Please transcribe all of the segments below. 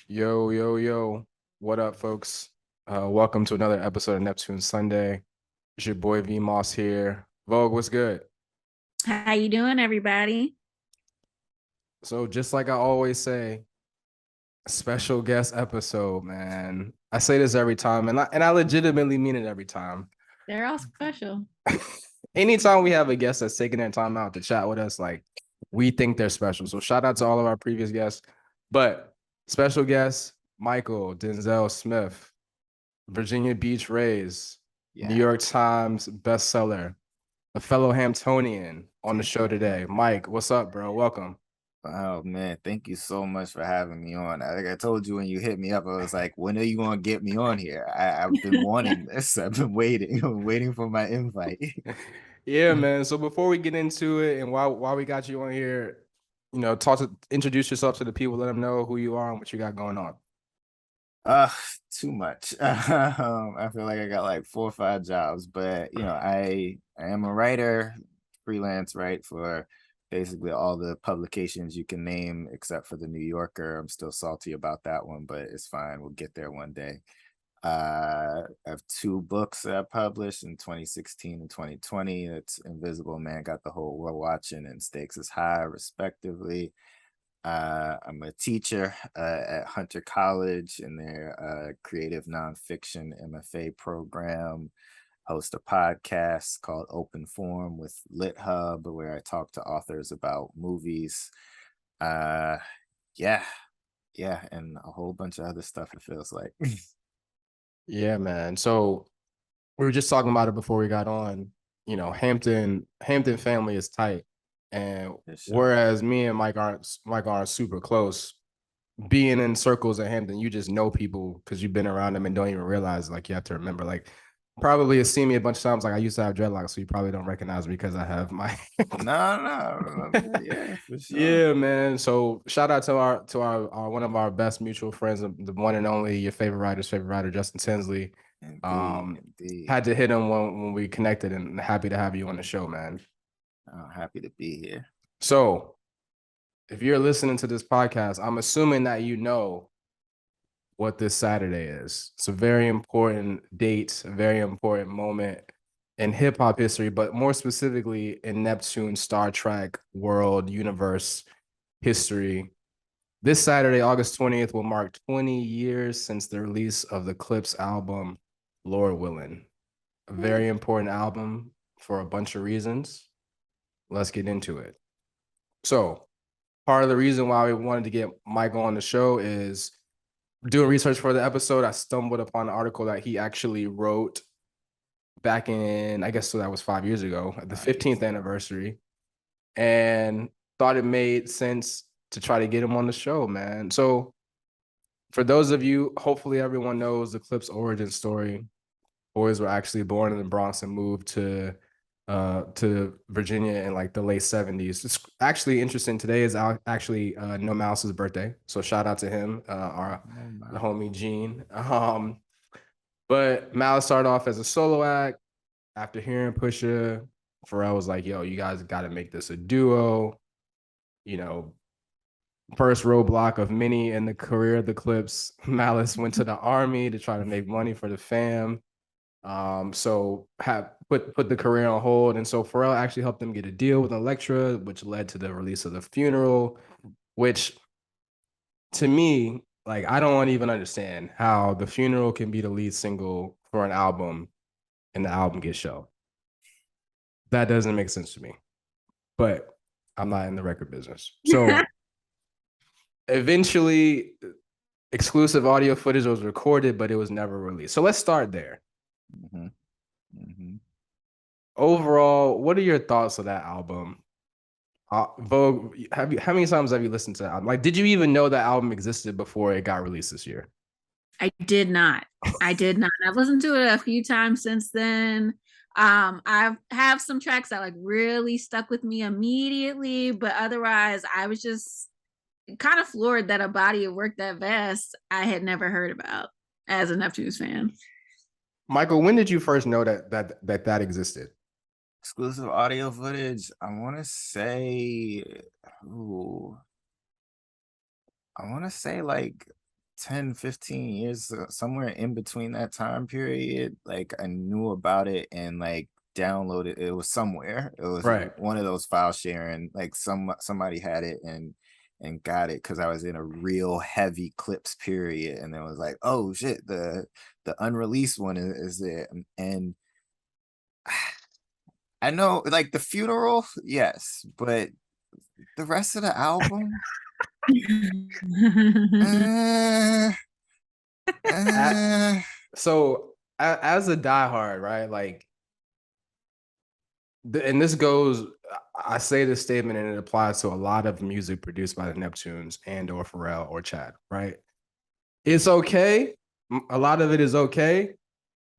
Yo, yo, yo. What up, folks? Welcome to another episode of Neptune Sunday. It's your boy V Moss here. Vogue, what's good? How you doing, everybody? So, just like I always say, special guest episode, man. I say this every time, and I legitimately mean it every time. They're all special. Anytime we have a guest that's taking their time out to chat with us, like we think they're special. So shout out to all of our previous guests. But special guest, Mychal Denzel Smith, Virginia Beach raised, New Yeah. York Times bestseller, a fellow Hamptonian on the show today. Mike, what's up, bro? Welcome. Oh man, thank you so much for having me on. Like I told you when you hit me up, I was like, when are you gonna get me on here? I've been wanting this. I've been waiting. I'm waiting for my invite. Yeah, man. So before we get into it, and while we got you on here, introduce yourself to the people, let them know who you are and what you got going on. Uh, Too much. I feel like I got like 4 or 5 jobs, but I am a writer, freelance, right, for basically all the publications you can name except for the New Yorker. I'm still salty about that one, but it's fine. We'll get there one day. I have 2 books that I published in 2016 and 2020. It's Invisible Man Got the Whole World Watching and Stakes is High, respectively. I'm a teacher at Hunter College in their creative nonfiction MFA program. Host a podcast called Open Forum with Lit Hub, where I talk to authors about movies. Uh, yeah, yeah, and a whole bunch of other stuff. It feels like. Yeah, man. So we were just talking about it before we got on. Hampton family is tight, and Sure. whereas me and Mike aren't super close, being in circles at Hampton, you just know people because you've been around them and don't even realize. Like you have to remember, like probably have seen me a bunch of times. Like I used to have dreadlocks, so you probably don't recognize me because I have my. No, no, I remember. Yeah, for sure. Yeah, man. So shout out to our one of our best mutual friends, the one and only your favorite writer, Justin Tinsley. Indeed, Um, indeed. had to hit him when we connected, and happy to have you on the show, man. I'm happy to be here. So if you're listening to this podcast, I'm assuming that you know what this Saturday is. It's a very important date, a very important moment in hip hop history, but more specifically in Neptune, Star Trek, world, universe history. This Saturday, August 20th, will mark 20 years since the release of the Clipse album, Lord Willin. A very important album for a bunch of reasons. Let's get into it. So, part of the reason why we wanted to get Mike on the show is doing research for the episode. I stumbled upon an article that he actually wrote back in, I guess, so that was 5 years ago, at the 15th anniversary, and thought it made sense to try to get him on the show, man. So, for those of you, hopefully everyone knows the Clipse origin story. Boys were actually born in the Bronx and moved to Virginia in like the late 70s. It's actually interesting. Today is actually No Mouse's birthday. So shout out to him, the homie Gene. But Malice started off as a solo act. After hearing Pusha, Pharrell was like, yo, you guys got to make this a duo. You know, first roadblock of many in the career of the Clipse. Malice went to the army to try to make money for the fam. So have put the career on hold. And so Pharrell actually helped them get a deal with Elektra, which led to the release of The Funeral, which to me, like I don't even understand how The Funeral can be the lead single for an album and the album gets shelved. That doesn't make sense to me. But I'm not in the record business. So eventually exclusive audio footage was recorded, but it was never released. So let's start there. Mm-hmm. Mm-hmm. Overall, what are your thoughts of that album? Vogue, how many times have you listened to that album? Like, did you even know that album existed before it got released this year? I did not. I did not. I've listened to it a few times since then. I have some tracks that like really stuck with me immediately, but otherwise, I was just kind of floored that a body of work that vast I had never heard about as a Neptunes fan. Mychal, when did you first know that existed? Exclusive audio footage. Ooh, I want to say like 10, 15 years, somewhere in between that time period, like I knew about it and like downloaded it. Was somewhere. It was Right. one of those file sharing, like somebody had it and got it because I was in a real heavy Clipse period, and then was like, oh shit, the unreleased one is there. And I know, like the funeral, yes, but the rest of the album, uh, uh, So as a diehard, right? Like, and this goes, I say this statement and it applies to a lot of music produced by the Neptunes and or Pharrell or Chad, right? It's okay. A lot of it is okay,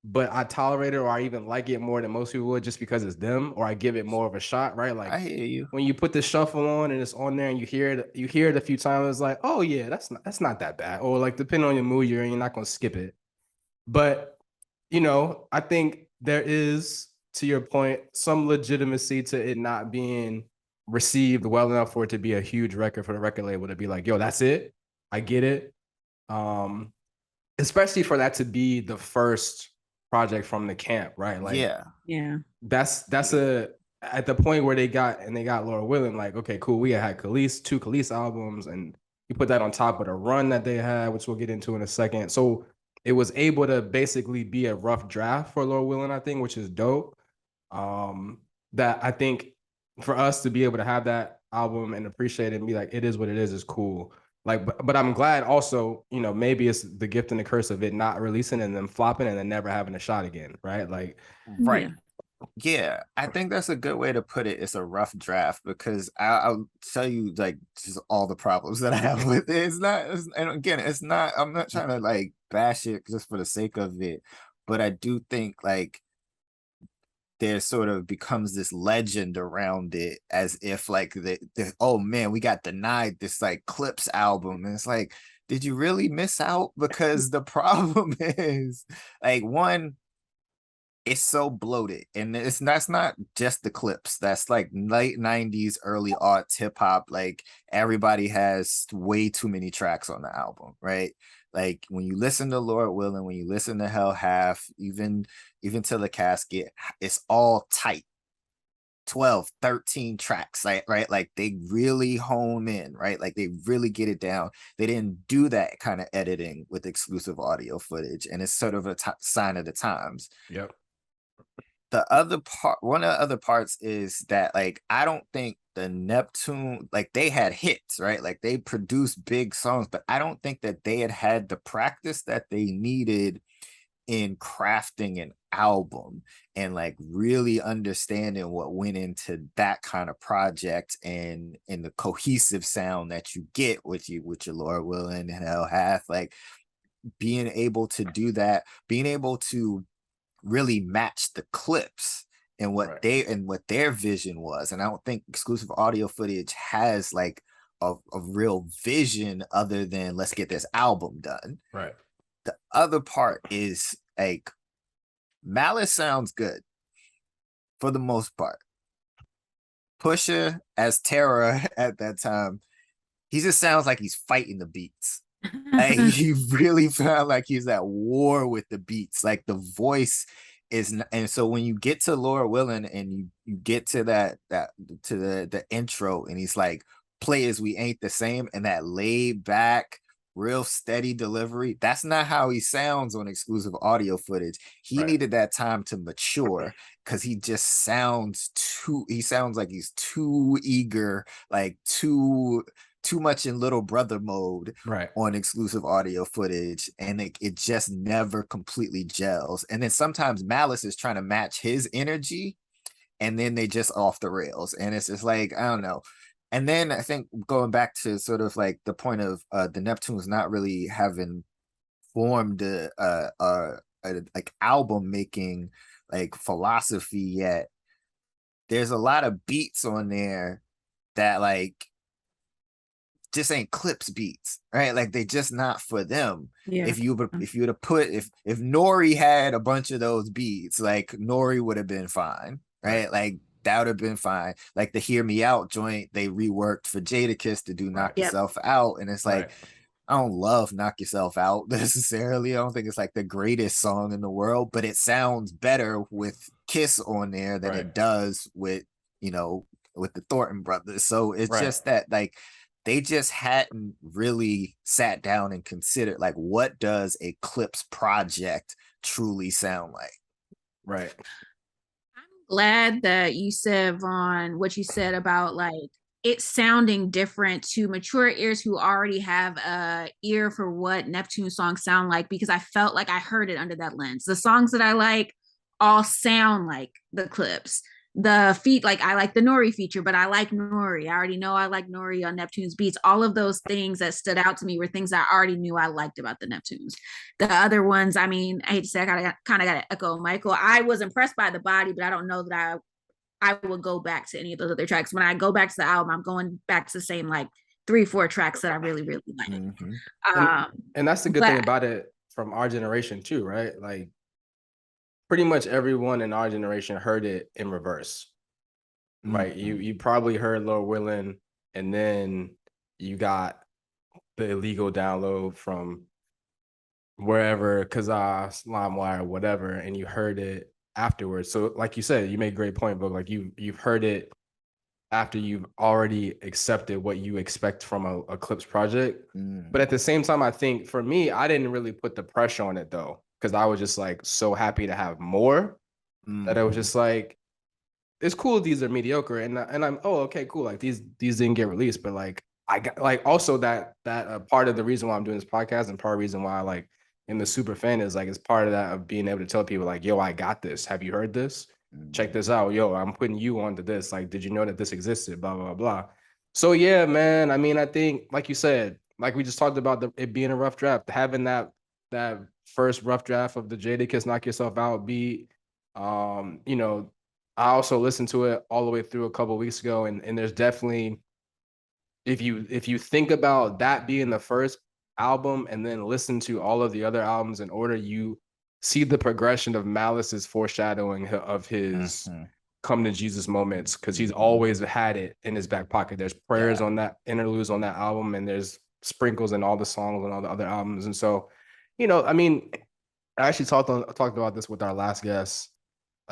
but I tolerate it or I even like it more than most people would just because it's them, or I give it more of a shot, right? Like, I hear you. when you put the shuffle on and it's on there and you hear it a few times, it's like, oh yeah, that's not that bad. Or like, depending on your mood, you're not gonna skip it. But I think there is, to your point, some legitimacy to it not being received well enough for it to be a huge record for the record label to be like, yo, that's it. I get it. Especially for that to be the first project from the camp, right? Like, Yeah. that's at the point where they got Lord Willin, like, okay, cool. We had Khalees, 2 Khalees albums, and you put that on top of the run that they had, which we'll get into in a second. So it was able to basically be a rough draft for Lord Willin, I think, which is dope. That I think for us to be able to have that album and appreciate it and be like, it is what it is cool. Like, but I'm glad also, maybe it's the gift and the curse of it not releasing and then flopping and then never having a shot again, right? Like, Right. Yeah, I think that's a good way to put it. It's a rough draft because I'll tell you like just all the problems that I have with it. And again, it's not. I'm not trying to like bash it just for the sake of it, but I do think like there sort of becomes this legend around it as if like the oh man, we got denied this like Clipse album, and it's like, did you really miss out? Because the problem is like one, it's so bloated, and that's not just the Clipse. That's like late 90s, early aughts hip hop. Like everybody has way too many tracks on the album, right? Like when you listen to Lord Willin, when you listen to Hell Half, even to the Casket, it's all tight. 12, 13 tracks, right? Like they really hone in, right? Like they really get it down. They didn't do that kind of editing with exclusive audio footage, and it's sort of a sign of the times. Yep. The other part, one of the other parts is that like I don't think the Neptune, like they had hits, right? Like they produced big songs, but I don't think that they had the practice that they needed in crafting an album and like really understanding what went into that kind of project and the cohesive sound that you get with your Lord Willin and Hell Hath, like being able to do that, being able to really match the Clipse and what their vision was. And I don't think exclusive audio footage has like a real vision other than let's get this album done. Right. The other part is like Malice sounds good for the most part. Pusha as Terror at that time, he just sounds like he's fighting the beats. Like he really felt like he's at war with the beats. Like the voice is, and so when you get to Lord Willin and you get to the intro, and he's like, "Players, we ain't the same," and that laid back, real steady delivery. That's not how he sounds on exclusive audio footage. He needed that time to mature because he just sounds he sounds like he's too eager, like too much in little brother mode on exclusive audio footage, and it just never completely gels. And then sometimes Malice is trying to match his energy, and then they just off the rails, and it's just like, I don't know. And then I think going back to sort of like the point of the Neptunes not really having formed a like album making like philosophy yet, there's a lot of beats on there that like just ain't Clipse beats, right? Like they just not for them. If you were to put, if NORE had a bunch of those beats, like NORE would have been fine, right? Like that would have been fine. Like the Hear Me Out joint, they reworked for Jadakiss to do Knock Yourself Out, and it's like I don't love Knock Yourself Out necessarily. I don't think it's like the greatest song in the world, but it sounds better with Kiss on there than it does with, you know, with the Thornton brothers. So it's just that like they just hadn't really sat down and considered like what does a Clipse project truly sound like. Right. I'm glad that you said, Vaughn, what you said about like it sounding different to mature ears who already have a ear for what Neptune songs sound like, because I felt like I heard it under that lens. The songs that I like all sound like the Clipse. The feat, like I like the NORE feature, but I like NORE. I already know I like NORE on Neptune's beats. All of those things that stood out to me were things I already knew I liked about the Neptunes. The other ones, I mean, I hate to say, I kind of got to echo Mychal. I was impressed by the body, but I don't know that I would go back to any of those other tracks. When I go back to the album, I'm going back to the same like 3-4 tracks that I really, really like. And that's the good thing about it from our generation too, right? Like pretty much everyone in our generation heard it in reverse. Right. You probably heard Lord Willin, and then you got the illegal download from wherever, Kazaa, LimeWire, whatever, and you heard it afterwards. So like you said, you made a great point, but like you've heard it after you've already accepted what you expect from a Clipse project. But at the same time, I think for me, I didn't really put the pressure on it though, because I was just like so happy to have more that I was just like, it's cool these are mediocre, and I'm okay, cool, like these didn't get released, but like I got like also that part of the reason why I'm doing this podcast and part of the reason why I like am the super fan is like it's part of that of being able to tell people like, yo, I got this, have you heard this? Check this out, yo, I'm putting you onto this, like did you know that this existed, blah blah blah. So yeah, man, I mean, I think like you said, like we just talked about it being a rough draft, having that first rough draft of the Jadakiss Knock Yourself Out beat, you know, I also listened to it all the way through a couple of weeks ago, and there's definitely, if you think about that being the first album and then listen to all of the other albums in order, you see the progression of Malice's foreshadowing of his come to Jesus moments, because he's always had it in his back pocket. There's prayers on that, interludes on that album, and there's sprinkles in all the songs and all the other albums. And so, you know, I mean, I actually talked about this with our last guest,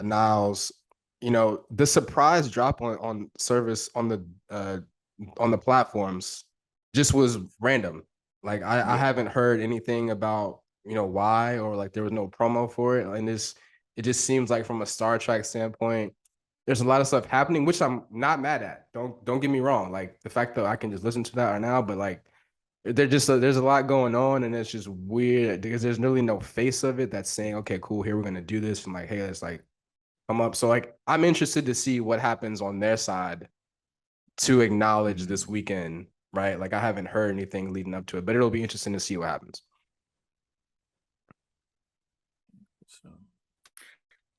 Niles. You know, the surprise drop on service on the platforms just was random. Like I haven't heard anything about, you know, why, or like there was no promo for it. And it just seems like from a Star Trek standpoint, there's a lot of stuff happening, which I'm not mad at. Don't get me wrong. Like the fact that I can just listen to that right now, but like there's a lot going on, and it's just weird because there's really no face of it that's saying, okay, cool, here we're gonna do this, and like, hey, let's like come up. So like I'm interested to see what happens on their side to acknowledge this weekend, right? Like I haven't heard anything leading up to it, but it'll be interesting to see what happens.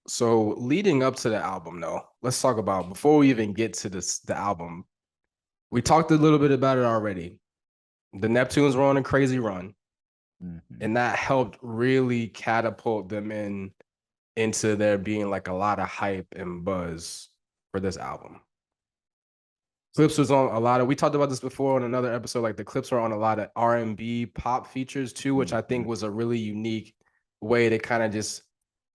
So leading up to the album though, let's talk about, before we even get to the album, we talked a little bit about it already. The Neptunes were on a crazy run, and that helped really catapult them into there being like a lot of hype and buzz for this album. Clipse was on a lot of, we talked about this before on another episode, like the Clipse were on a lot of R&B pop features too, which I think was a really unique way to kind of just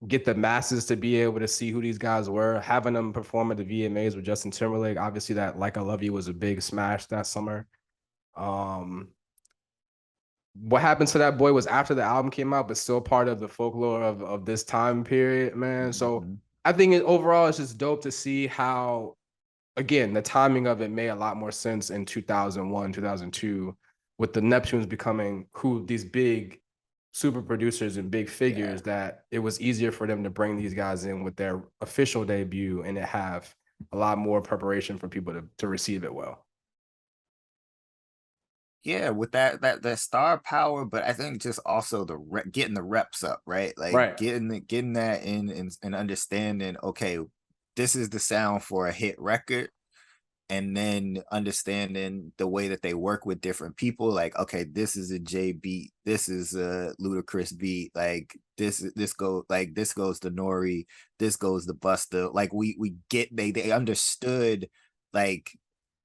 get the masses to be able to see who these guys were. Having them perform at the VMAs with Justin Timberlake, obviously that Like I Love You was a big smash that summer. What happened to that boy was after the album came out, but still part of the folklore of this time period, man. So I think overall it's just dope to see how, again, the timing of it made a lot more sense in 2001, 2002, with the Neptunes becoming who these big super producers and big figures, that it was easier for them to bring these guys in with their official debut and to have a lot more preparation for people to receive it well. Yeah, with that star power, but I think just also getting the reps up, right? Like getting that in and understanding, okay, this is the sound for a hit record, and then understanding the way that they work with different people. Like, okay, this is a J beat, this is a Ludacris beat, like this goes to NORE, this goes to Busta. Like we get they understood like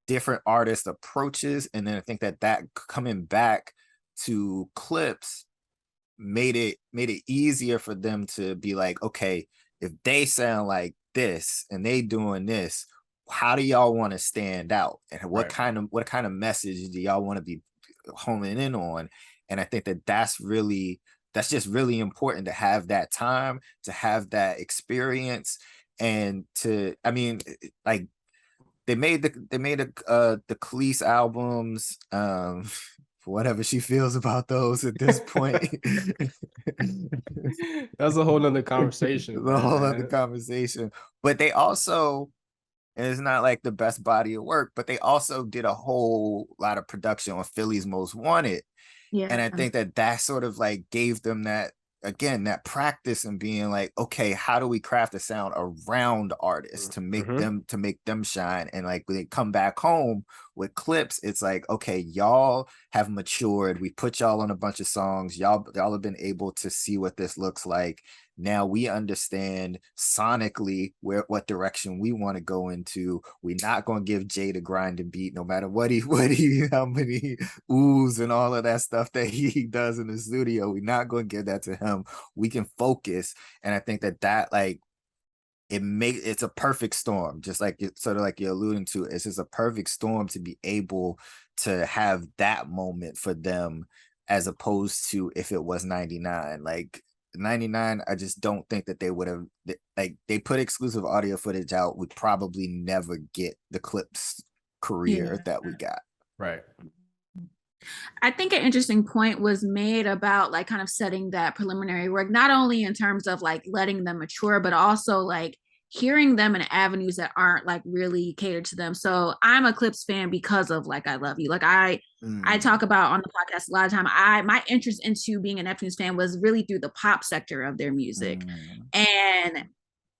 different artist approaches, and then I think that coming back to Clipse made it easier for them to be like, okay, if they sound like this and they doing this, how do y'all want to stand out, and what kind of message do y'all want to be homing in on? And I think that's just really important to have that time, to have that experience, and to, I mean, like they made the Khalees albums, for whatever she feels about those at this point. That's a whole nother conversation. The whole other conversation. But they also, and it's not like the best body of work, but they also did a whole lot of production on Philly's Most Wanted. Yeah. And I think that sort of like gave them that, again, that practice and being like, okay, how do we craft a sound around artists to make them shine? And like when they come back home with Clipse, it's like, okay, y'all have matured. We put y'all on a bunch of songs. Y'all have been able to see what this looks like. Now we understand sonically what direction we want to go into. We're not going to give Jay the Grindin beat, no matter what he how many oohs and all of that stuff that he does in the studio. We're not going to give that to him. We can focus. And I think that like it's a perfect storm, just like sort of like you're alluding to. It's just a perfect storm to be able to have that moment for them, as opposed to if it was 99. Like 99, I just don't think that they would have, like, they put exclusive audio footage out, would probably never get the Clipse career that we got. Right. I think an interesting point was made about like kind of setting that preliminary work, not only in terms of like letting them mature, but also like hearing them in avenues that aren't like really catered to them. So I'm a Clipse fan because of like I Love You. Like I talk about on the podcast a lot of time. My interest into being a Neptunes fan was really through the pop sector of their music. And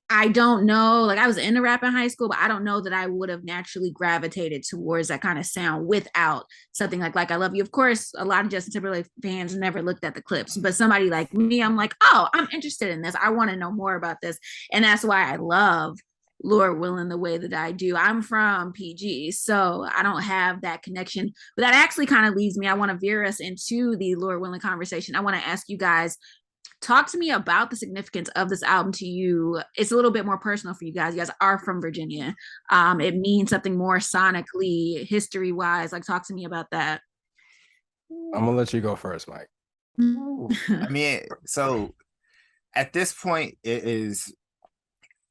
I don't know, like I was into rap in high school, but I don't know that I would have naturally gravitated towards that kind of sound without something like I Love You. Of course, a lot of Justin Timberlake fans never looked at the Clipse, but somebody like me, I'm like, oh, I'm interested in this. I want to know more about this. And that's why I love Lord Willin the way that I do. I'm from PG, so I don't have that connection. But that actually kind of leads me, I want to veer us into the Lord Willin conversation. I want to ask you guys, talk to me about the significance of this album to you. It's a little bit more personal for you guys. You guys are from Virginia. It means something more sonically, history-wise. Like, talk to me about that. I'm gonna let you go first, Mike. I mean, so at this point, it is,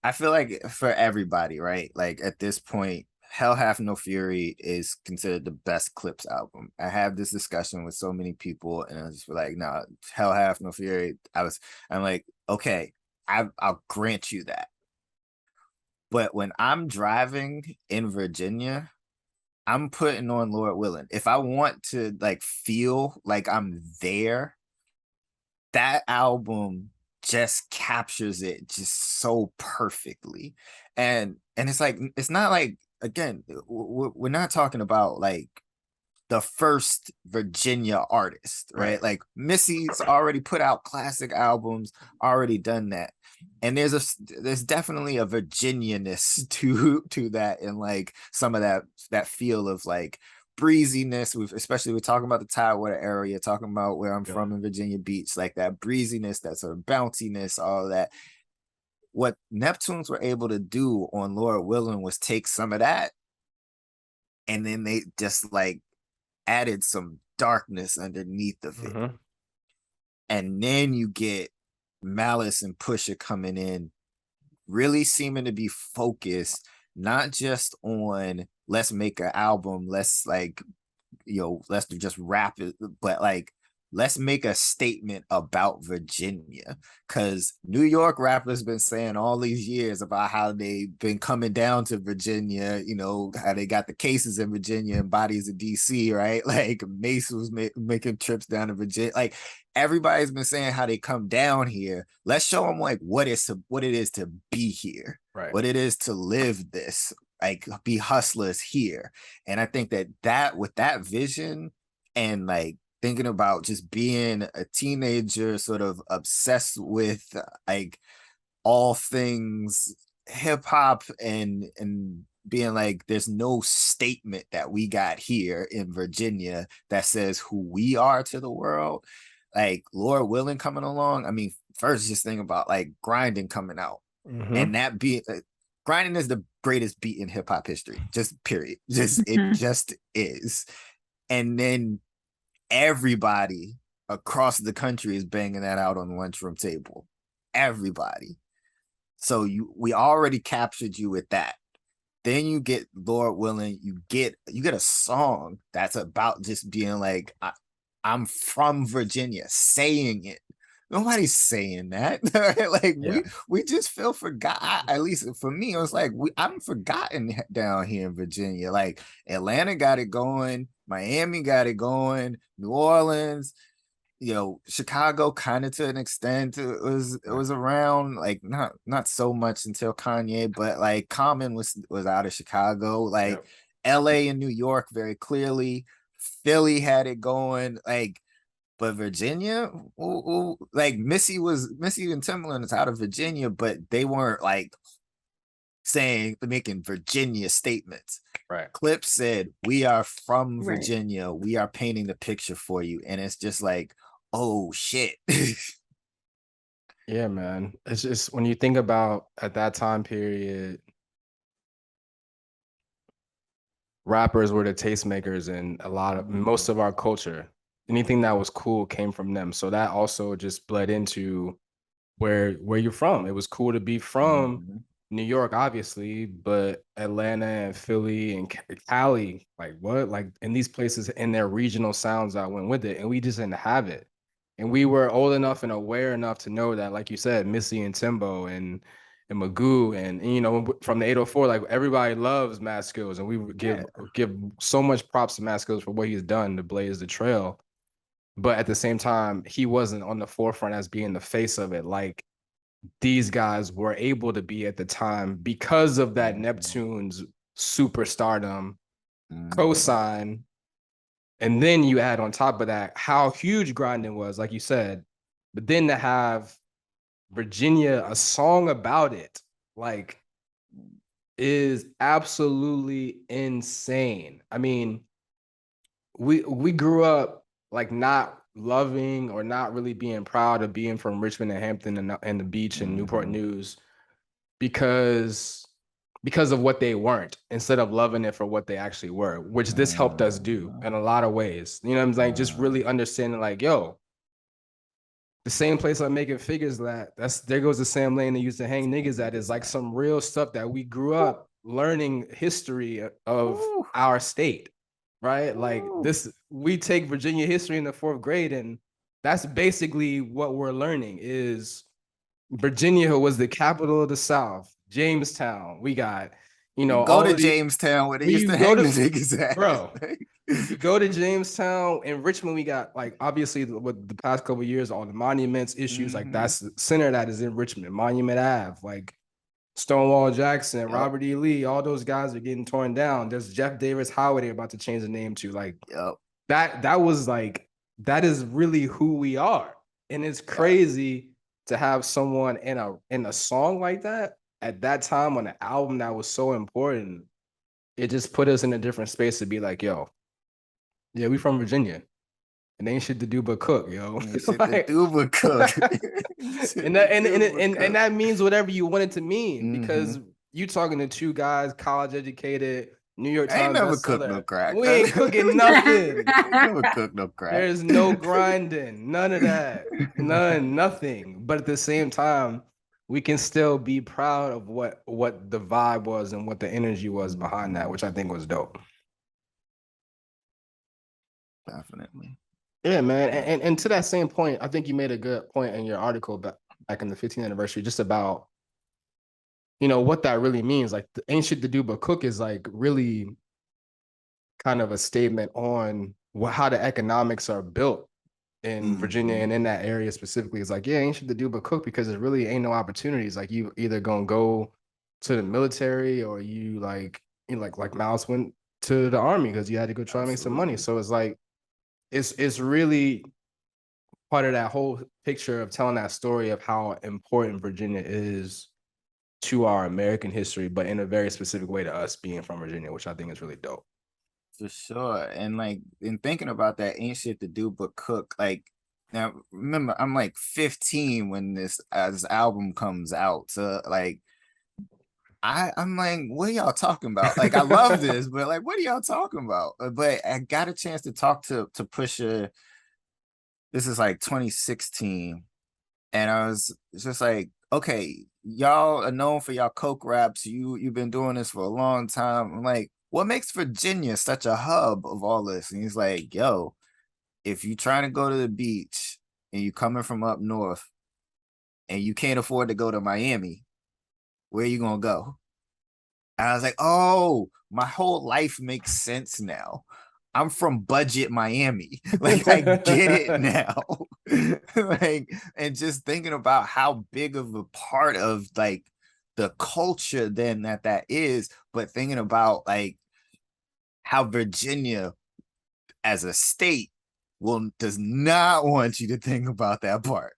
I feel like for everybody, right? Like at this point, Hell Hath No Fury is considered the best Clipse album. I have this discussion with so many people, and I was just like, no, Hell Hath No Fury. I'm like, okay, I'll grant you that. But when I'm driving in Virginia, I'm putting on Lord Willin. If I want to like feel like I'm there, that album just captures it just so perfectly. And it's like, it's not like, again, we're not talking about like the first Virginia artist, right? Like Missy's already put out classic albums, already done that. And there's definitely a Virginia-ness to that, and like some of that feel of like breeziness, especially we're talking about the Tidewater area, talking about where I'm from in Virginia Beach, like that breeziness, that sort of bounciness, all that. What Neptunes were able to do on Lord Willin was take some of that, and then they just like added some darkness underneath of it. And then you get Malice and Pusha coming in, really seeming to be focused, not just on let's make an album, let's like, let's just rap it, but like, let's make a statement about Virginia. Because New York rappers been saying all these years about how they've been coming down to Virginia, how they got the cases in Virginia and bodies in DC, right? Like Mace was making trips down to Virginia. Like everybody's been saying how they come down here. Let's show them like what it is to be here, what it is to live this, like be hustlers here. And I think that with that vision, and like thinking about just being a teenager sort of obsessed with like all things hip hop and being like, there's no statement that we got here in Virginia that says who we are to the world. Like Lord Willin coming along. I mean, first just think about like Grindin coming out, and that beat. Grindin is the greatest beat in hip hop history. Just period. Just it just is. And then everybody across the country is banging that out on the lunchroom table. Everybody. So we already captured you with that. Then you get Lord Willin, you get a song that's about just being like, I'm from Virginia, saying it. Nobody's saying that. Like we just feel forgot. At least for me, it was like I'm forgotten down here in Virginia. Like Atlanta got it going, Miami got it going, New Orleans, Chicago kind of to an extent. It was around, like not so much until Kanye, but like Common was out of Chicago. Like LA and New York very clearly. Philly had it going. Like, but Virginia, like Missy and Timberland is out of Virginia, but they weren't like making Virginia statements. Right. Clipse said, "We are from Virginia. We are painting the picture for you," and it's just like, oh shit. Yeah, man. It's just when you think about at that time period, rappers were the tastemakers in most of our culture. Anything that was cool came from them. So that also just bled into where you're from. It was cool to be from New York, obviously, but Atlanta and Philly and Cali, like what? Like in these places and their regional sounds that went with it. And we just didn't have it. And we were old enough and aware enough to know that, like you said, Missy and Timbo and Magoo and from the 804, like everybody loves Mad Skillz, and we would give so much props to Mad Skillz for what he's done to blaze the trail. But at the same time, he wasn't on the forefront as being the face of it like these guys were able to be at the time because of that Neptunes superstardom cosign. And then you add on top of that how huge Grindin was, like you said, but then to have Virginia, a song about it, like, is absolutely insane. I mean, we grew up like not loving or not really being proud of being from Richmond and Hampton and the beach and Newport News because of what they weren't, instead of loving it for what they actually were, which this helped us do in a lot of ways. You know what I'm saying? Just really understanding like, yo, the same place I'm making figures there goes the Sam Lane that used to hang niggas at, is like some real stuff that we grew up learning history of our state, right? Like this, we take Virginia history in the 4th grade, and that's basically what we're learning is Virginia was the capital of the South. Jamestown, we got, go to Jamestown where they used to hang the niggas at. Bro, you go to Jamestown and Richmond, we got like obviously with the past couple of years, all the monuments issues, like that's the center that is in Richmond, Monument Ave, like Stonewall Jackson, Robert E. Lee, all those guys are getting torn down. There's Jeff Davis Highway they're about to change the name to. Like that was like, that is really who we are. And it's crazy to have someone in a song like that at that time on an album that was so important. It just put us in a different space to be like, yo, yeah, we from Virginia. And ain't shit to do but cook, yo. Ain't shit to do but cook. and that means whatever you want it to mean, because you talking to two guys, college educated, New York Times. I ain't never cooked no crack. We ain't cooking nothing. Never cooked no crack. There's no grinding, none of that, nothing. But at the same time, we can still be proud of what the vibe was and what the energy was behind that, which I think was dope. Definitely. Yeah, man. And to that same point, I think you made a good point in your article back in the 15th anniversary, just about, what that really means. Like, the ain't shit to do but cook is like really kind of a statement on how the economics are built in Virginia and in that area specifically. It's like, yeah, ain't shit to do but cook, because there really ain't no opportunities. Like, you either gonna go to the military or you like Mouse went to the army because you had to go try to make some money. So it's like, it's really part of that whole picture of telling that story of how important Virginia is to our American history, but in a very specific way to us being from Virginia, which I think is really dope. For sure. And like in thinking about that, ain't shit to do but cook. Like now remember, I'm like 15 when this album comes out. So like I'm like, what are y'all talking about? Like I love this, but like what are y'all talking about? But I got a chance to talk to Pusha. This is like 2016. And I was just like, okay, y'all are known for y'all coke raps. You've been doing this for a long time. I'm like, what makes Virginia such a hub of all this? And he's like, yo, if you trying to go to the beach and you coming from up north and you can't afford to go to Miami, where you gonna go? And I was like, oh, my whole life makes sense now. I'm from budget Miami. Like I get it now. Like, and just thinking about how big of a part of like the culture then that is, but thinking about like how Virginia as a state does not want you to think about that part.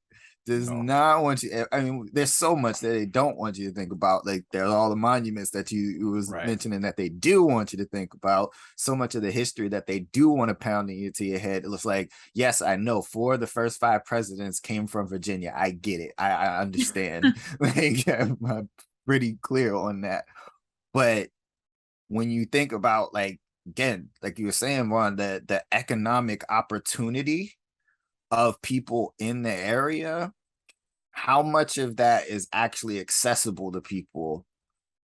Does not want you. I mean, there's so much that they don't want you to think about. Like there's all the monuments that you was mentioning that they do want you to think about. So much of the history that they do want to pound into your head. It looks like, yes, I know 4 of the first 5 presidents came from Virginia. I get it. I understand. Like I'm pretty clear on that. But when you think about like, again, like you were saying, Ron, the economic opportunity of people in the area, how much of that is actually accessible to people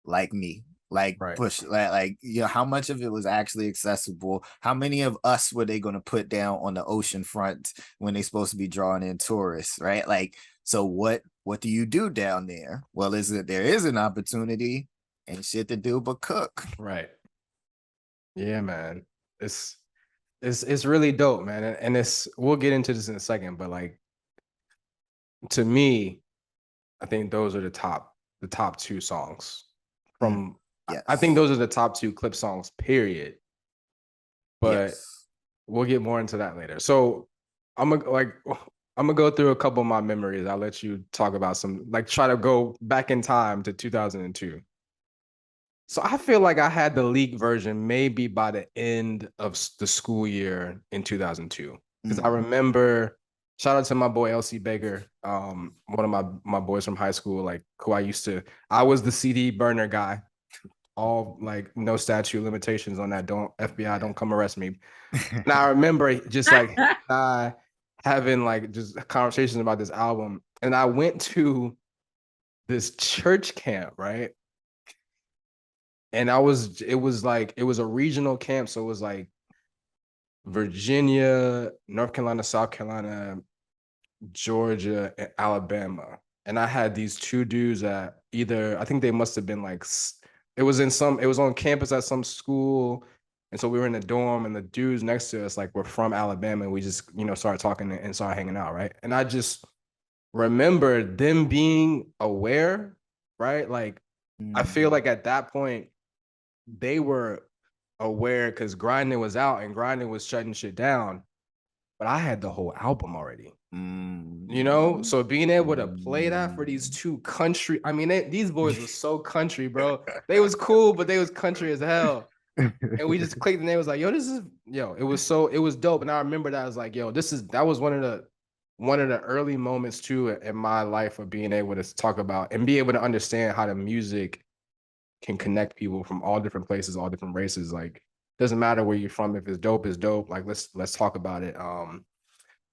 like me, like Push, like you know, how much of it was actually accessible? How many of us were they going to put down on the ocean front when they're supposed to be drawing in tourists, right? Like, so what do you do down there? Well, there is an opportunity and shit to do but cook. Right. Yeah, man. It's really dope, man. And it's, we'll get into this in a second, but like, to me, I think those are the top 2 songs from, yes. I think those are the top 2 Clip songs, period. But we'll get more into that later. So I'm gonna go through a couple of my memories. I'll let you talk about some, like try to go back in time to 2002. So I feel like I had the leaked version maybe by the end of the school year in 2002. Because I remember, shout out to my boy LC Baker, one of my boys from high school, like who I was the CD burner guy. All like no statute of limitations on that. Don't FBI, don't come arrest me. And I remember just like having like just conversations about this album. And I went to this church camp, right? And it was a regional camp. So it was like Virginia, North Carolina, South Carolina, Georgia, and Alabama. And I had these 2 dudes that I think they must have been like, it was on campus at some school. And so we were in the dorm and the dudes next to us, like, were from Alabama. And we just, started talking and started hanging out, right? And I just remember them being aware, right? Like, I feel like at that point, they were aware because Grindin was out and Grindin was shutting shit down. But I had the whole album already. So being able to play that for these 2 country, I mean, these boys were so country, bro. They was cool, but they was country as hell. And we just clicked and they was like, it was dope. And I remember that I was like, that was one of the early moments too in my life of being able to talk about and be able to understand how the music can connect people from all different places, all different races. Like, doesn't matter where you're from. If it's dope, it's dope. Like, let's talk about it.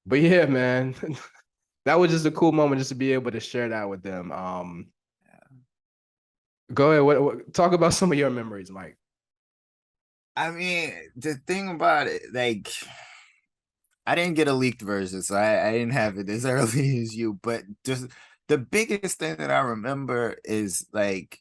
But yeah, man, that was just a cool moment just to be able to share that with them. Go ahead. What talk about some of your memories, Mike? I mean, the thing about it, like, I didn't get a leaked version, so I didn't have it as early as you. But just the biggest thing that I remember is like,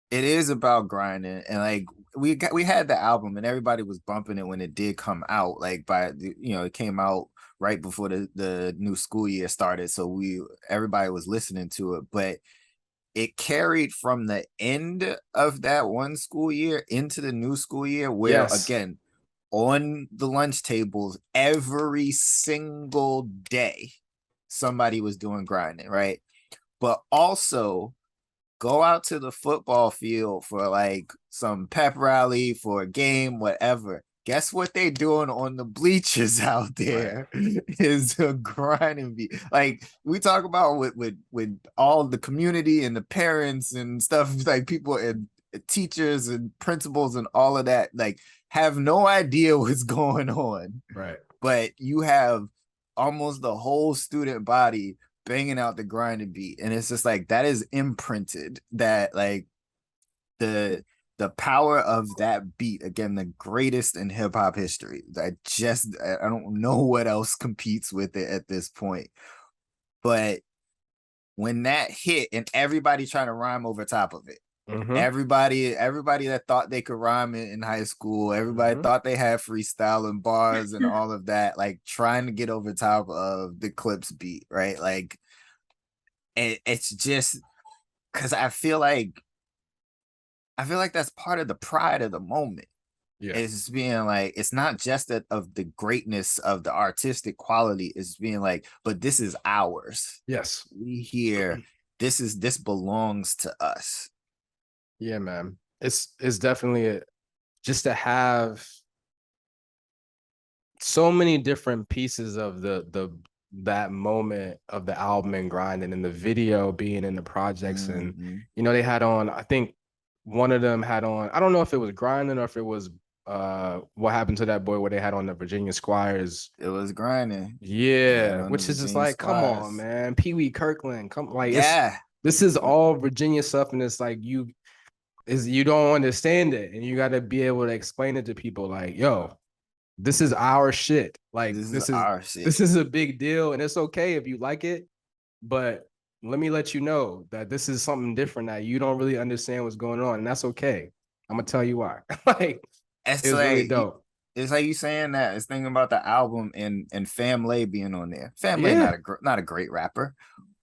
it is about grinding, and like we had the album and everybody was bumping it when it did come out, like it came out right before the new school year started, so everybody was listening to it, but it carried from the end of that one school year into the new school year where again on the lunch tables every single day somebody was doing grinding, right? but also go out to the football field for like some pep rally, for a game, whatever. Guess what they doing on the bleachers out there is a grinding beat. Like we talk about with all the community and the parents and stuff, like people and teachers and principals and all of that, like have no idea what's going on. Right. But you have almost the whole student body banging out the grinding beat, and it's just like that is imprinted, that like the power of that beat, again, the greatest in hip-hop history. I don't know what else competes with it at this point. But when that hit and everybody trying to rhyme over top of it, everybody that thought they could rhyme in high school, everybody thought they had freestyle and bars and all of that, like trying to get over top of the Clipse beat, right? Like it's just because I feel like that's part of the pride of the moment. Yeah. It's being like, it's not just that of the greatness of the artistic quality, it's being like, but this is ours. Yes. We here, this belongs to us. Yeah, man. It's definitely just to have so many different pieces of that moment of the album and grinding, and the video being in the projects. And you know, they had on, I think one of them had on, I don't know if it was grinding or if it was What Happened to That Boy, where they had on the Virginia Squires. It was grinding. Yeah, which is just like, come on, man. Pee Wee Kirkland, come, like, this is all Virginia stuff, and it's like you don't understand it, and you got to be able to explain it to people, like, yo, this is our shit. Like, this is our shit. This is a big deal, and it's okay if you like it, but let me let you know that this is something different, that you don't really understand what's going on, and that's okay. I'm gonna tell you why. Like, it's like, really dope. It's like you saying that. It's thinking about the album and Famlay being on there. Famlay not a great rapper,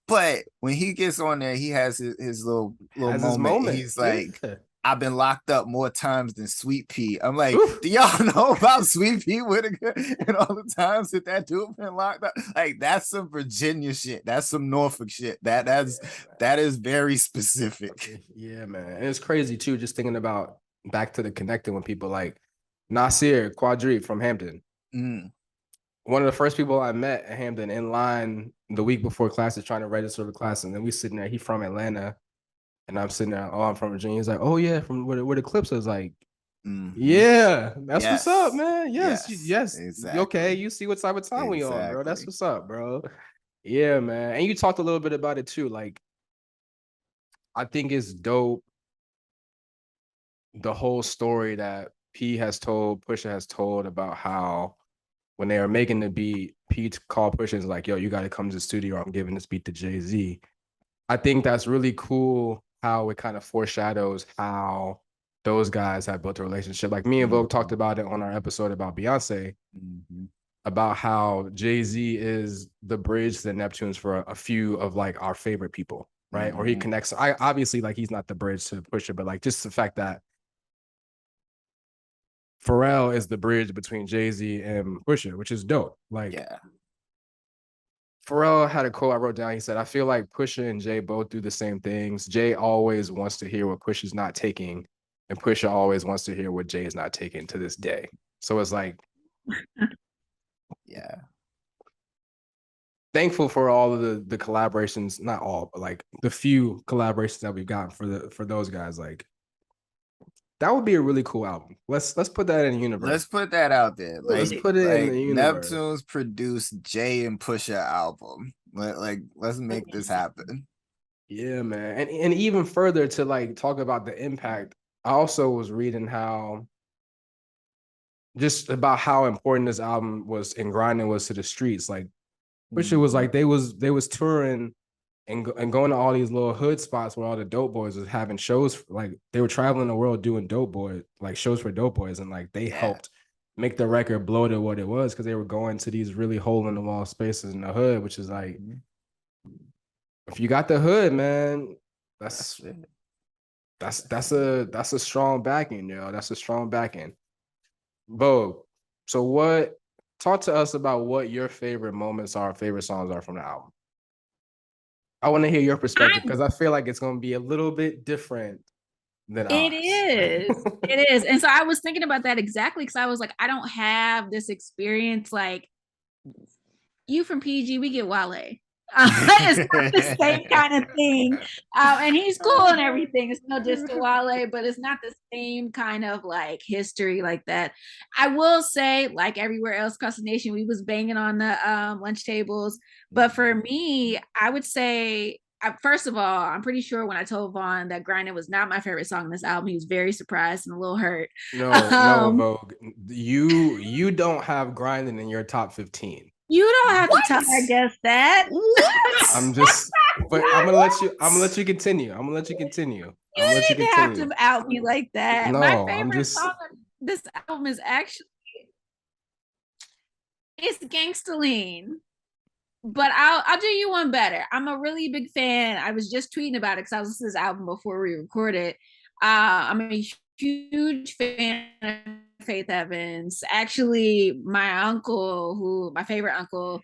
but when he gets on there, he has his little moment. He's like, I've been locked up more times than Sweet Pea. I'm like, do y'all know about Sweet Pea Whitaker and all the times that dude been locked up? Like, that's some Virginia shit. That's some Norfolk shit. That is very specific. Yeah, man. And it's crazy too, just thinking about back to the connecting when people like Nasir Quadri from Hampton. One of the first people I met at Hampton, in line the week before classes, trying to register the class, and then we sitting there. He from Atlanta. And I'm sitting there, oh, I'm from Virginia. He's like, oh, yeah, from where the Clipse is. Like, yeah, that's what's up, man. Yes. Exactly. Okay, you see what type of time we on, bro. That's what's up, bro. Yeah, man. And you talked a little bit about it, too. Like, I think it's dope, the whole story that P has told, Pusha has told, about how when they were making the beat, P called Pusha and was like, yo, you got to come to the studio. I'm giving this beat to Jay-Z. I think that's really cool, how it kind of foreshadows how those guys have built a relationship. Like me and Vogue talked about it on our episode about Beyonce, about how Jay-Z is the bridge to the Neptunes for a few of like our favorite people, right? Or he connects. I obviously, like, he's not the bridge to Pusha, but like just the fact that Pharrell is the bridge between Jay-Z and Pusha, which is dope. Like, yeah. Pharrell had a quote I wrote down. He said, I feel like Pusha and Jay both do the same things. Jay always wants to hear what Pusha's not taking, and Pusha always wants to hear what Jay is not taking to this day. So it's like, yeah. Thankful for all of the collaborations, not all, but like the few collaborations that we've gotten for those guys. Like, that would be a really cool album. Let's put that in the universe. Let's put that out there. Like, let's put it in the universe. Neptunes produced Jay and Pusha album. Let's make this happen. Yeah, man. And even further, to like talk about the impact, I also was reading how just about how important this album was and Grindin was to the streets. Like, Pusha was like, they was touring and going to all these little hood spots where all the dope boys was having shows. Like, they were traveling the world doing dope boy, like shows for dope boys, and like they helped make the record blow to what it was, because they were going to these really hole in the wall spaces in the hood, which is like, if you got the hood, man, that's a strong backing, yo. That's a strong backing. Bo, so talk to us about what your favorite moments are, favorite songs are from the album. I want to hear your perspective because I feel like it's going to be a little bit different than ours. It is. And so I was thinking about that exactly because I was like, I don't have this experience like you from PG, we get Wale. It's not the same kind of thing. And he's cool and everything. It's no just to Wale, but it's not the same kind of like history like that. I will say, like everywhere else across the nation, we was banging on the lunch tables. But for me, I would say, first of all, I'm pretty sure when I told Vaughn that Grindin was not my favorite song on this album, he was very surprised and a little hurt. No, Vogue. You don't have Grindin in your top 15. You don't have to tell our guest that. What? I'm just, but I'm gonna let you continue. I'm gonna let you continue. You didn't have to out me like that. No, my favorite song on this album is actually it's Gangstaline. But I'll do you one better. I'm a really big fan. I was just tweeting about it because I was listening to this album before we recorded. I'm a huge fan of Faith Evans. Actually, my favorite uncle,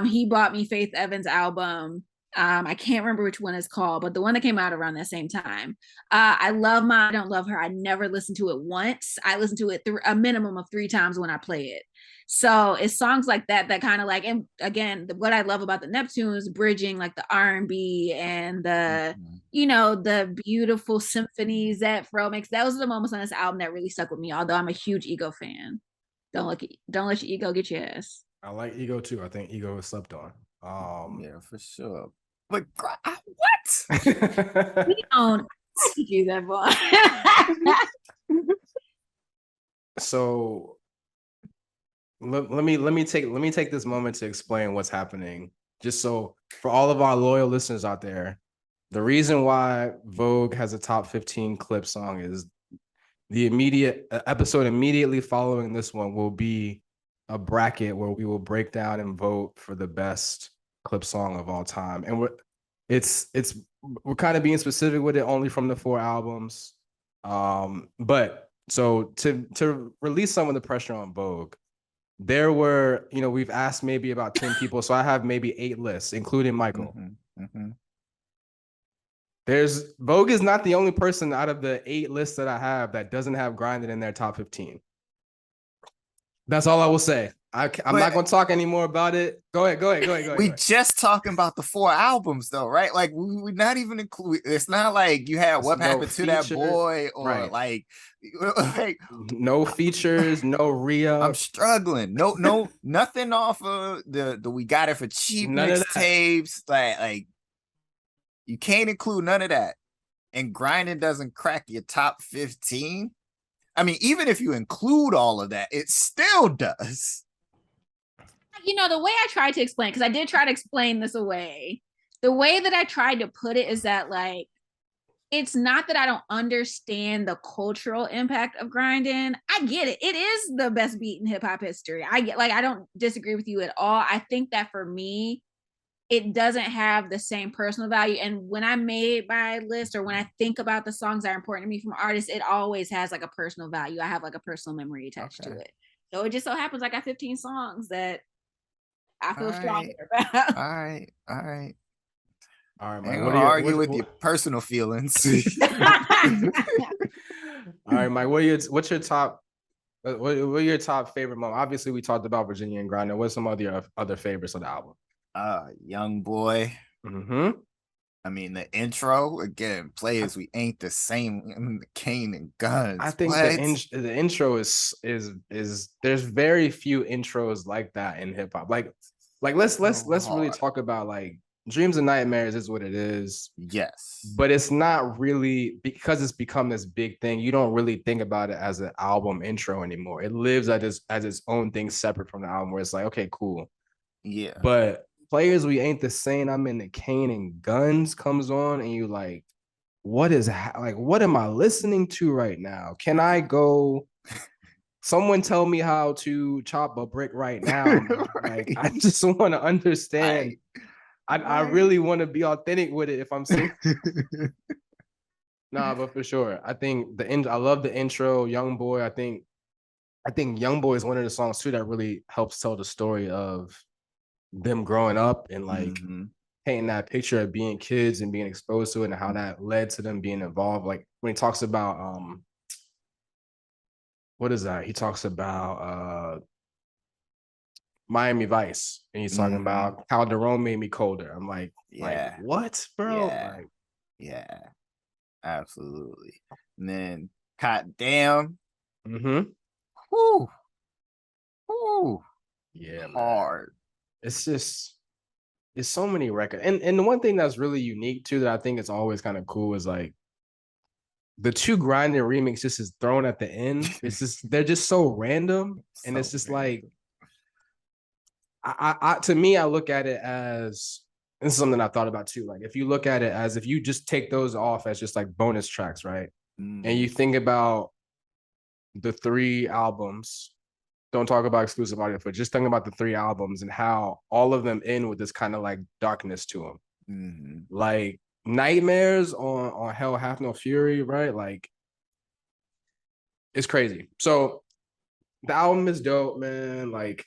he bought me Faith Evans' album. I can't remember which one it's called, but the one that came out around that same time. I love I Don't Love Her. I never listened to it once. I listened to it a minimum of 3 times when I play it. So it's songs like that kind of like, and again, what I love about the Neptunes, bridging like the R&B and the, the beautiful symphonies that Fro makes. Those are the moments on this album that really stuck with me. Although I'm a huge Ego fan. Don't let your ego get your ass. I like Ego too. I think Ego is slept on. Yeah, for sure. But what? We don't do that, boy. So let me take this moment to explain what's happening. Just so for all of our loyal listeners out there, the reason why Vogue has a top 15 clip song is the immediate episode immediately following this one will be a bracket where we will break down and vote for the best clip song of all time. And we're kind of being specific with it only from the 4 albums. But so to release some of the pressure on Vogue, there were, we've asked maybe about 10 people. So I have maybe 8 lists, including Mychal. Vogue is not the only person out of the 8 lists that I have that doesn't have Grindin in their top 15. That's all I will say. I'm not going to talk anymore about it. Go ahead. We just talking about the 4 albums though, right? Like we're not even include. It's not like you had What Happened to That Boy or like no features, no Re-Up. I'm struggling. No, nothing off of the We Got It for Cheap mixtapes. Like you can't include none of that. And Grindin doesn't crack your top 15. I mean, even if you include all of that, it still does. The way I tried to explain, because I did try to explain this away, the way that I tried to put it is that, like, it's not that I don't understand the cultural impact of Grindin. I get it. It is the best beat in hip hop history. I don't disagree with you at all. I think that for me, it doesn't have the same personal value. And when I made my list or when I think about the songs that are important to me from artists, it always has like a personal value. I have like a personal memory attached to it. So it just so happens I got 15 songs that I feel stronger about. All right. Mike. What do you argue with your personal feelings? All right, Mike. What's your top? What are your top favorite moments? Obviously, we talked about Virginia and Grindin. What's some of your other favorites of the album? Young Boy. I mean, the intro again. Players, we ain't the same. Cane and guns. I think the intro is there's very few intros like that in hip hop. Like let's really talk about like Dreams and Nightmares is what it is. Yes, but it's not really, because it's become this big thing. You don't really think about it as an album intro anymore. It lives as its own thing separate from the album, where it's like, okay, cool. Yeah, but Players, We Ain't the Same. I'm in the Cane and Guns comes on, and you like, what am I listening to right now? Can I go? Someone tell me how to chop a brick right now. Like, I just want to understand. I really want to be authentic with it if I'm singing. Nah, but for sure, I think I love the intro. Young Boy. I think Young Boy is one of the songs too that really helps tell the story of them growing up and like painting that picture of being kids and being exposed to it and how that led to them being involved. Like when he talks about what is that? He talks about Miami Vice, and he's talking about how Calderon made me colder. I'm like what, bro? Yeah. Yeah, absolutely. And then, God damn. Whoo. Whoo. Yeah, hard. Man. It's just, it's so many records. And the one thing that's really unique too that I think is always kind of cool is like the 2 Grindin remix just is thrown at the end. It's just, they're just so random. And So it's just random. like, I to me, I look at it as, this is something I thought about too. Like if you look at it as, if you just take those off as just like bonus tracks, right? And you think about the 3 albums, don't talk about exclusive audio footage, just think about the 3 albums and how all of them end with this kind of like darkness to them. Like Nightmares on Hell Hath No Fury, right? Like it's crazy. So the album is dope, man. Like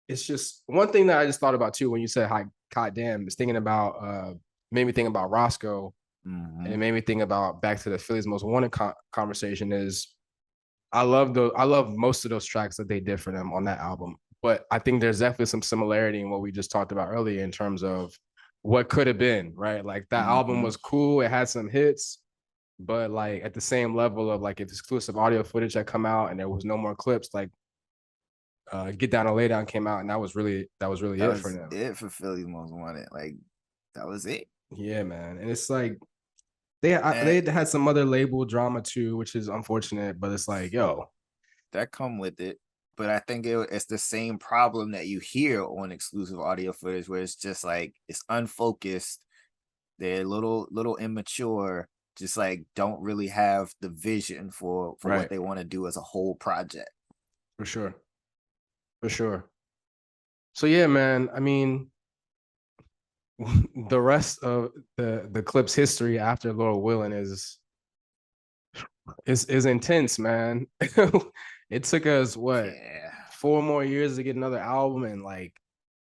it's just one thing that I just thought about too when you said hi, God damn, is thinking about made me think about Roscoe, and it made me think about back to the Philly's Most Wanted conversation. Is I love most of those tracks that they did for them on that album, but I think there's definitely some similarity in what we just talked about earlier in terms of what could have been, right? Like that album was cool, it had some hits, but like at the same level of like if exclusive audio footage had come out and there was no more clips, like Get Down and Lay Down came out, and that was really it for them. It for Philly's Most Wanted. Like that was it. Yeah, man. And it's like they had some other label drama too, which is unfortunate, but it's like, yo, that come with it. But I think it's the same problem that you hear on exclusive audio footage, where it's just like it's unfocused. They're little immature, just like don't really have the vision for Right. what they want to do as a whole project. For sure. So yeah, man. I mean, the rest of the Clipse history after Lord Willin is intense, man. It took us what 4 more years to get another album, and like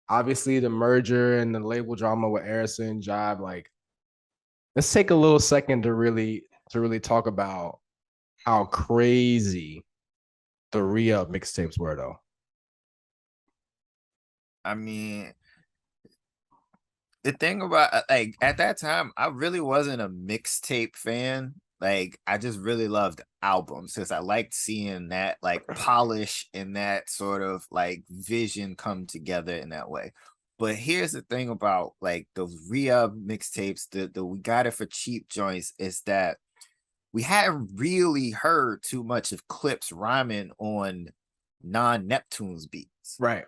obviously the merger and the label drama with Erison and Jive. Like, let's take a little second to really talk about how crazy the Re-Up mixtapes were, though. I mean, the thing about like at that time, I really wasn't a mixtape fan. Like I just really loved albums because I liked seeing that like polish and that sort of like vision come together in that way. But here's the thing about like those Re-Up mixtapes, the We Got It for Cheap joints, is that we hadn't really heard too much of Clipse rhyming on non-Neptunes beats. Right.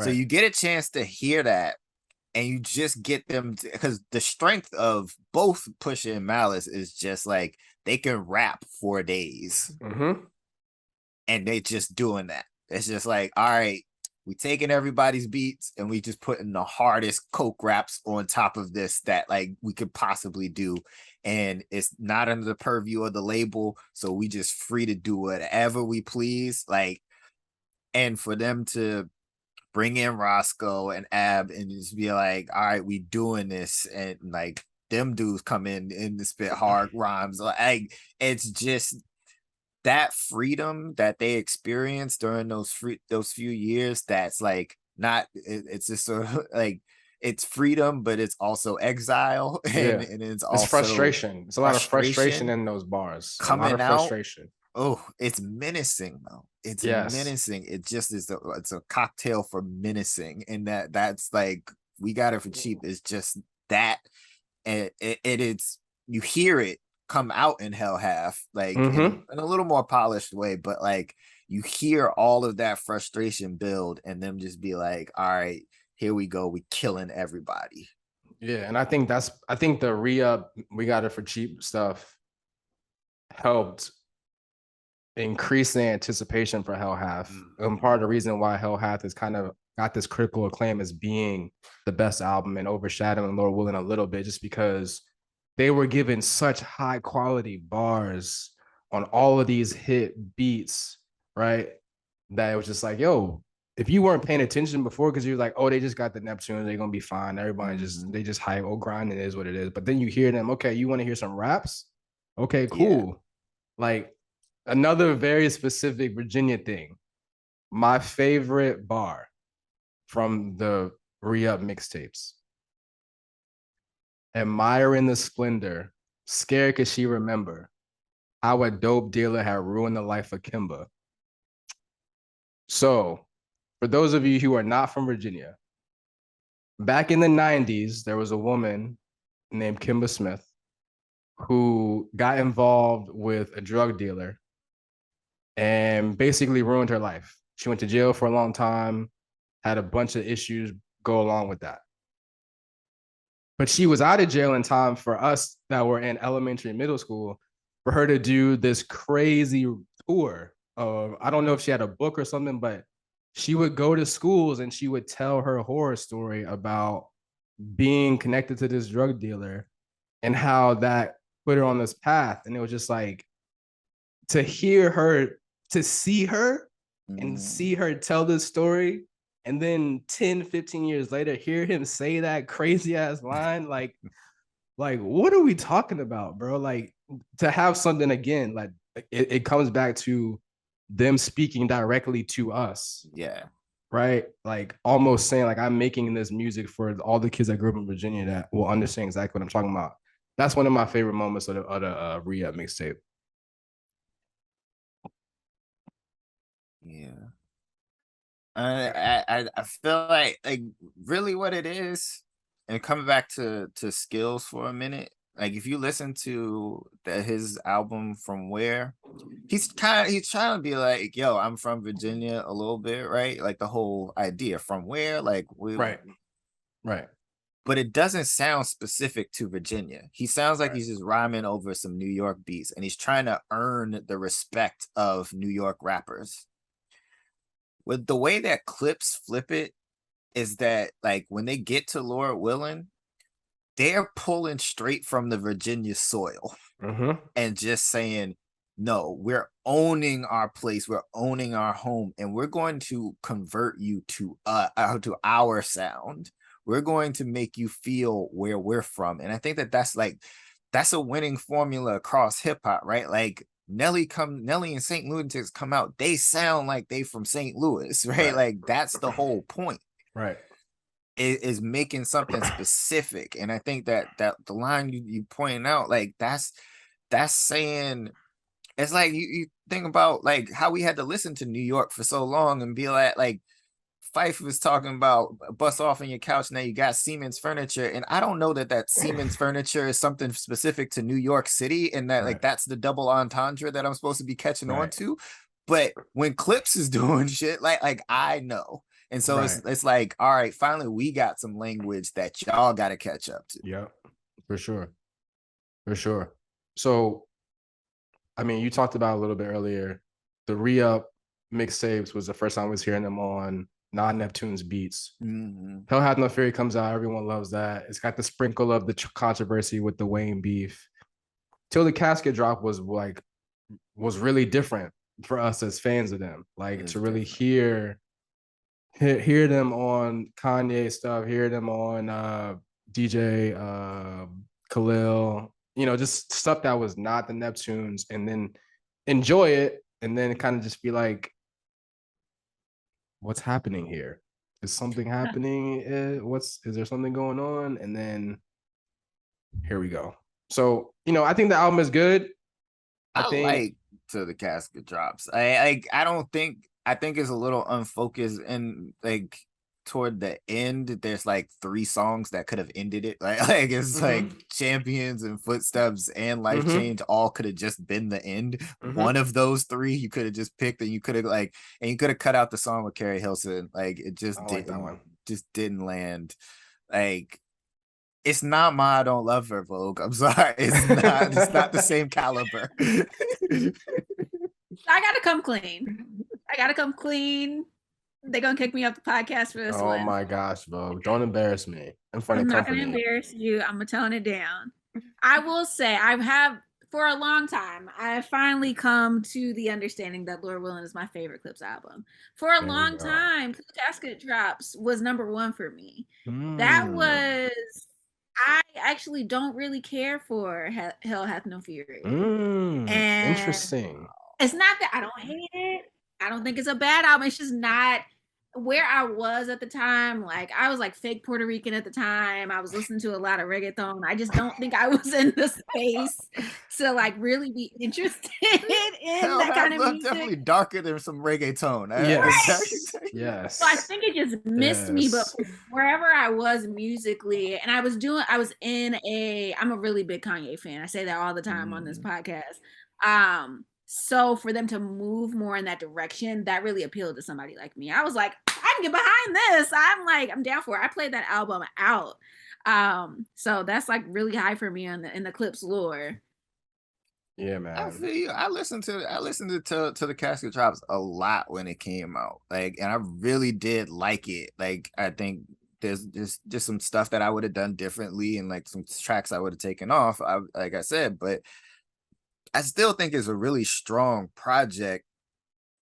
So you get a chance to hear that, and you just get them because the strength of both Pusha and Malice is just like they can rap for days, and they just doing that. It's just like, all right, we taking everybody's beats and we just putting the hardest coke raps on top of this that like we could possibly do, and it's not under the purview of the label, so we just free to do whatever we please. Like, and for them to bring in Roscoe and Ab and just be like, all right, we doing this, and like them dudes come in to spit hard rhymes. Like it's just that freedom that they experienced during those few years. That's like not. It's just sort of like it's freedom, but it's also exile, and it's also frustration. It's a lot of frustration in those bars. Coming a lot of frustration. Oh, it's menacing though. It's menacing. It just is. It's a cocktail for menacing, and that's like We Got It for Cheap is just that, and it's you hear it come out in Hell Hath like in a little more polished way, but like you hear all of that frustration build, and them just be like, all right, here we go, we killing everybody. Yeah, and I think the Re-Up We Got It for Cheap stuff helped increase the anticipation for Hell Hath. And part of the reason why Hell Hath is kind of got this critical acclaim as being the best album and overshadowing Lord Willin a little bit, just because they were given such high quality bars on all of these hit beats, right? That it was just like, yo, if you weren't paying attention before, because you're like, oh, they just got the Neptunes, they're gonna be fine. Everybody they just hype, oh, Grindin is what it is. But then you hear them, okay, you want to hear some raps? Okay, cool. Yeah. Like another very specific Virginia thing. My favorite bar from the Re-Up mixtapes. Admiring the splendor, scared cause she remember how a dope dealer had ruined the life of Kimba. So, for those of you who are not from Virginia, back in the 90s, there was a woman named Kimba Smith who got involved with a drug dealer and basically ruined her life. She went to jail for a long time, had a bunch of issues go along with that. But she was out of jail in time for us that were in elementary and middle school for her to do this crazy tour of, I don't know if she had a book or something, but she would go to schools and she would tell her horror story about being connected to this drug dealer and how that put her on this path. And it was just like, to hear her, to see her and see her tell this story, and then 10, 15 years later, hear him say that crazy ass line, like what are we talking about, bro? Like, to have something again, like it comes back to them speaking directly to us. Yeah. Right? Like almost saying, like, I'm making this music for all the kids that grew up in Virginia that will understand exactly what I'm talking about. That's one of my favorite moments of the Re-Up mixtape. Yeah. I feel like really what it is, and coming back to skills for a minute, like if you listen to his album From Where, he's trying to be like, yo, I'm from Virginia a little bit, right? Like the whole idea from where, like right. But it doesn't sound specific to Virginia. He sounds like he's just rhyming over some New York beats, and he's trying to earn the respect of New York rappers. With the way that Clipse flip it is that, like, when they get to Lord Willin, they're pulling straight from the Virginia soil and just saying, no, we're owning our place, we're owning our home, and we're going to convert you to our sound. We're going to make you feel where we're from. And I think that's a winning formula across hip hop, right? Like Nelly and St. Lunatics come out, they sound like they from St. Louis, right? Like that's the whole point. Right. Is making something specific. And I think that the line you pointing out, like that's saying, it's like you think about like how we had to listen to New York for so long and be like Fife was talking about bust off on your couch, now you got Siemens furniture. And I don't know that Siemens furniture is something specific to New York City, and that like that's the double entendre that I'm supposed to be catching on to. But when Clipse is doing shit, like I know. And so it's like, all right, finally we got some language that y'all got to catch up to. Yeah, for sure. For sure. So, I mean, you talked about a little bit earlier, the Re-Up mixtapes was the first time I was hearing them on non-Neptunes beats. Hell Hath No Fury comes out, everyone loves that. It's got the sprinkle of the controversy with the Wayne beef. Till the Casket drop was really different for us as fans of them. Like to really hear them on Kanye stuff, hear them on DJ Khalil, you know, just stuff that was not the Neptunes, and then enjoy it, and then kind of just be like, what's happening here? Is something happening? Is there something going on? And then here we go. So, you know, I think the album is good. I think like Till the Casket drops. I think it's a little unfocused, and like toward the end, there's like 3 songs that could have ended it. Like it's like Champions and Footsteps and Life Change all could have just been the end. One of those 3 you could have just picked, and you could have cut out the song with Carrie Hilson. Like it just didn't land. Like it's not my I Don't Love Her, Vogue. I'm sorry. It's not the same caliber. I gotta come clean. They're gonna kick me off the podcast for this one. Oh my gosh, Vogue. Don't embarrass me in front of company. I'm not gonna embarrass you. I'm gonna tone it down. I will say I have for a long time, I finally come to the understanding that Lord Willin is my favorite Clipse album. For a There we long go. time, Till the Casket Drops was #1 for me. That was, I actually don't really care for Hell Hath No Fury. And Interesting. it's not that I don't hate it. I don't think it's a bad album. It's just not where I was at the time. Like I was like fake Puerto Rican at the time. I was listening to a lot of reggaeton. I just don't think I was in the space to like really be interested in that kind of music. Definitely darker than some reggaeton. Yes. Yes. So I think it just missed me, but wherever I was musically, and I'm a really big Kanye fan. I say that all the time on this podcast. So for them to move more in that direction, that really appealed to somebody like me. I was like, I can get behind this. I'm down for it. I played that album out. So that's like really high for me in the Clipse lore. Yeah, man. I feel you. I listened to the Casket Drops a lot when it came out. Like, and I really did like it. Like, I think there's just some stuff that I would have done differently, and like some tracks I would have taken off. Like I said, but I still think it's a really strong project.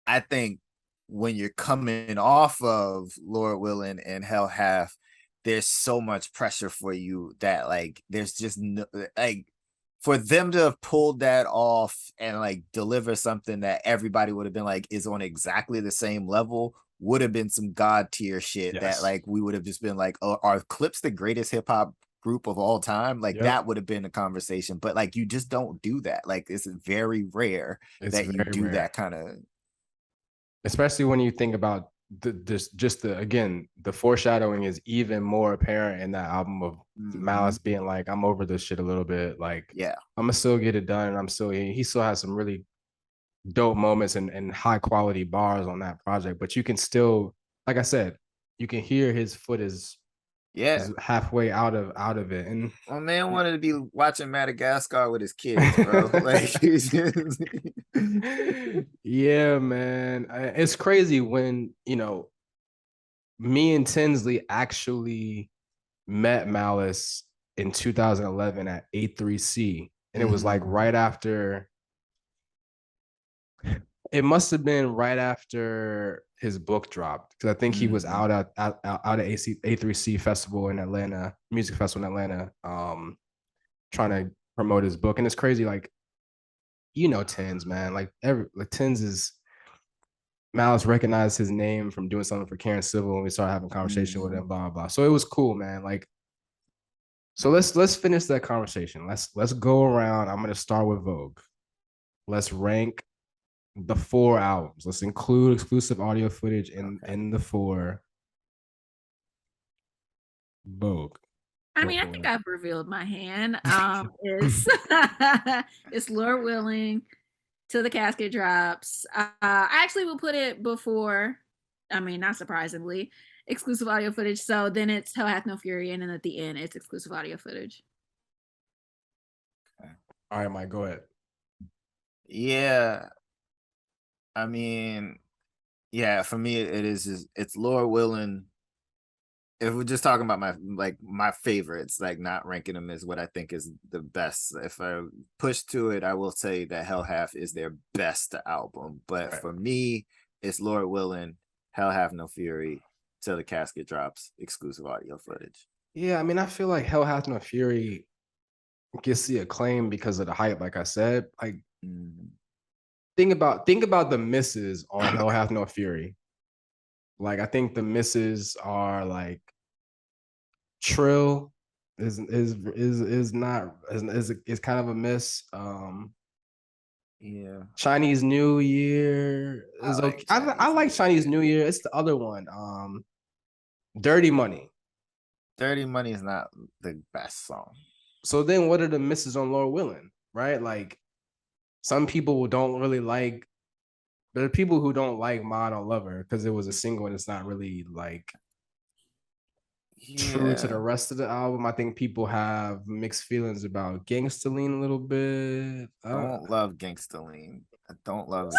I think when you're coming off of Lord Willin and Hell Hath, there's so much pressure for you that like there's just no, like for them to have pulled that off and like deliver something that everybody would have been like is on exactly the same level would have been some god tier shit that like we would have just been like, oh, are Clipse the greatest hip hop group of all time? Like that would have been a conversation, but like you just don't do that. Like it's very rare that you do that kind of, especially when you think about the foreshadowing is even more apparent in that album of Malice being like, I'm over this shit a little bit. Like, yeah, I'm gonna still get it done. And he still has some really dope moments and high quality bars on that project. But you can still, like I said, you can hear his foot is halfway out of it. And my man wanted to be watching Madagascar with his kids, bro. Like, yeah, man, it's crazy when me and Tinsley actually met Malice in 2011 at A3C, and it was like right after. It must have been right after his book dropped, because I think he was out at A3C festival in Atlanta, music festival in Atlanta, trying to promote his book. And it's crazy, like Tins, man, like Tins is. Malice recognized his name from doing something for Karen Civil, and we started having a conversation with him, blah, blah, blah. So it was cool, man. Like, so let's finish that conversation. Let's go around. I'm gonna start with Vogue. Let's rank the 4 albums. Let's include exclusive audio footage in the 4. Vogue. I mean, I think I've revealed my hand. It's Lord Willin, Till the Casket Drops. I actually will put it before, I mean, not surprisingly, exclusive audio footage. So then it's Hell Hath No Fury, and then at the end, it's exclusive audio footage. Okay. All right, Mike, go ahead. Yeah. I mean, yeah, for me, it's Lord Willin. If we're just talking about my favorites, like not ranking them as what I think is the best. If I push to it, I will say that Hell Hath is their best album. But for me, it's Lord Willin, Hell Hath No Fury, Till the Casket Drops, exclusive audio footage. Yeah, I mean, I feel like Hell Hath No Fury gets the acclaim because of the hype, like I said. Like, think about the misses on Hell Hath No Fury. Like, I think the misses are like Trill is kind of a miss. Yeah. Chinese New Year is okay. I like Chinese New Year. It's the other one. Dirty Money. Dirty Money is not the best song. So then what are the misses on Lord Willin, right? Like, some people don't really like, there are people who don't like Model Lover because it was a single and it's not really like true to the rest of the album. I think people have mixed feelings about Gangsta Lean a little bit. I don't love Gangsta Lean. I don't love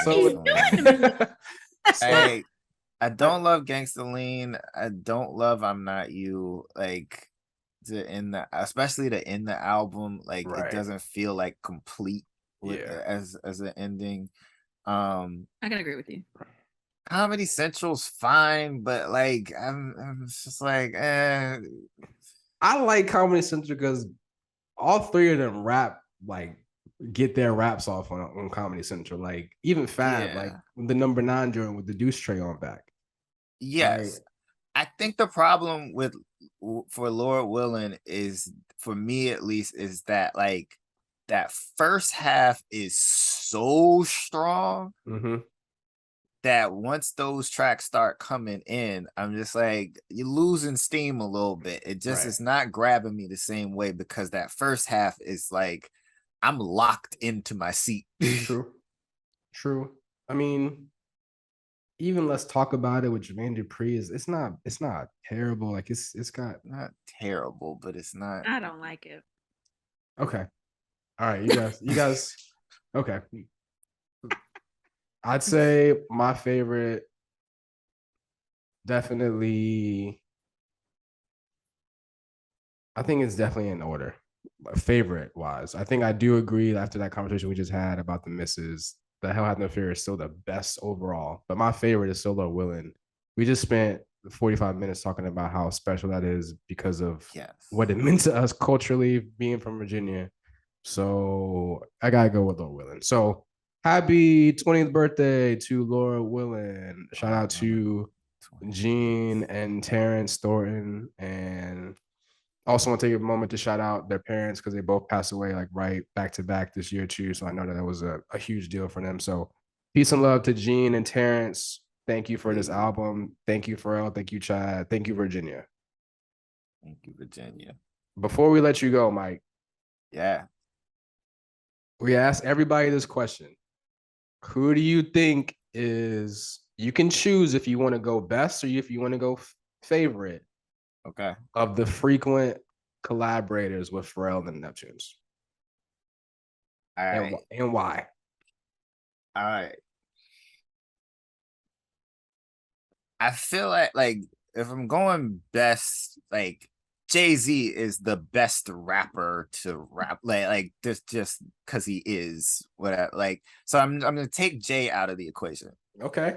Hey, I don't love Gangsta Lean. I don't love I'm Not You. Like, especially the in the album, like it doesn't feel like complete. with Yeah. as an ending. I can agree with you. Comedy Central's fine, but like I'm just like, I like Comedy Central because all three of them rap, like get their raps off on Comedy Central. Like even Fab, like yeah. the number 9 joint with the Deuce Tray on back. Yes. Like, I think the problem with for Lord Willin is, for me at least, is that like that first half is so strong that once those tracks start coming in, I'm just like, you're losing steam a little bit. It just right. is not grabbing me the same way, because that first half is like I'm locked into my seat. True. True. I mean, even Let's Talk About It with Jermaine Dupri is it's not terrible. Like it's got Not terrible, but it's not. I don't like it. okay. All right, you guys okay. I'd say my favorite definitely I think it's definitely in order. Favorite wise. I think I do agree after that conversation we just had about the misses. The Hell Hath No Fear is still the best overall. But my favorite is still Lord Willin. We just spent 45 minutes talking about how special that is because of what it meant to us culturally, being from Virginia. So I gotta go with Lord Willin. So happy 20th birthday to Lord Willin. Shout out to Gene and Terrence Thornton. And also want to take a moment to shout out their parents because they both passed away like right back to back this year too. So I know that was a huge deal for them. So peace and love to Gene and Terrence. Thank you for this album. Thank you, Pharrell. Thank you, Chad. Thank you, Virginia. Thank you, Virginia. Before we let you go, Mike. Yeah. We asked everybody this question. Who do you think is, you can choose if you want to go best or if you want to go favorite. Okay. Of the frequent collaborators with Pharrell and Neptunes. All right. And why? All right. I feel like if I'm going best, like Jay-Z is the best rapper to rap, like just because he is whatever. Like, so I'm gonna take Jay out of the equation. Okay.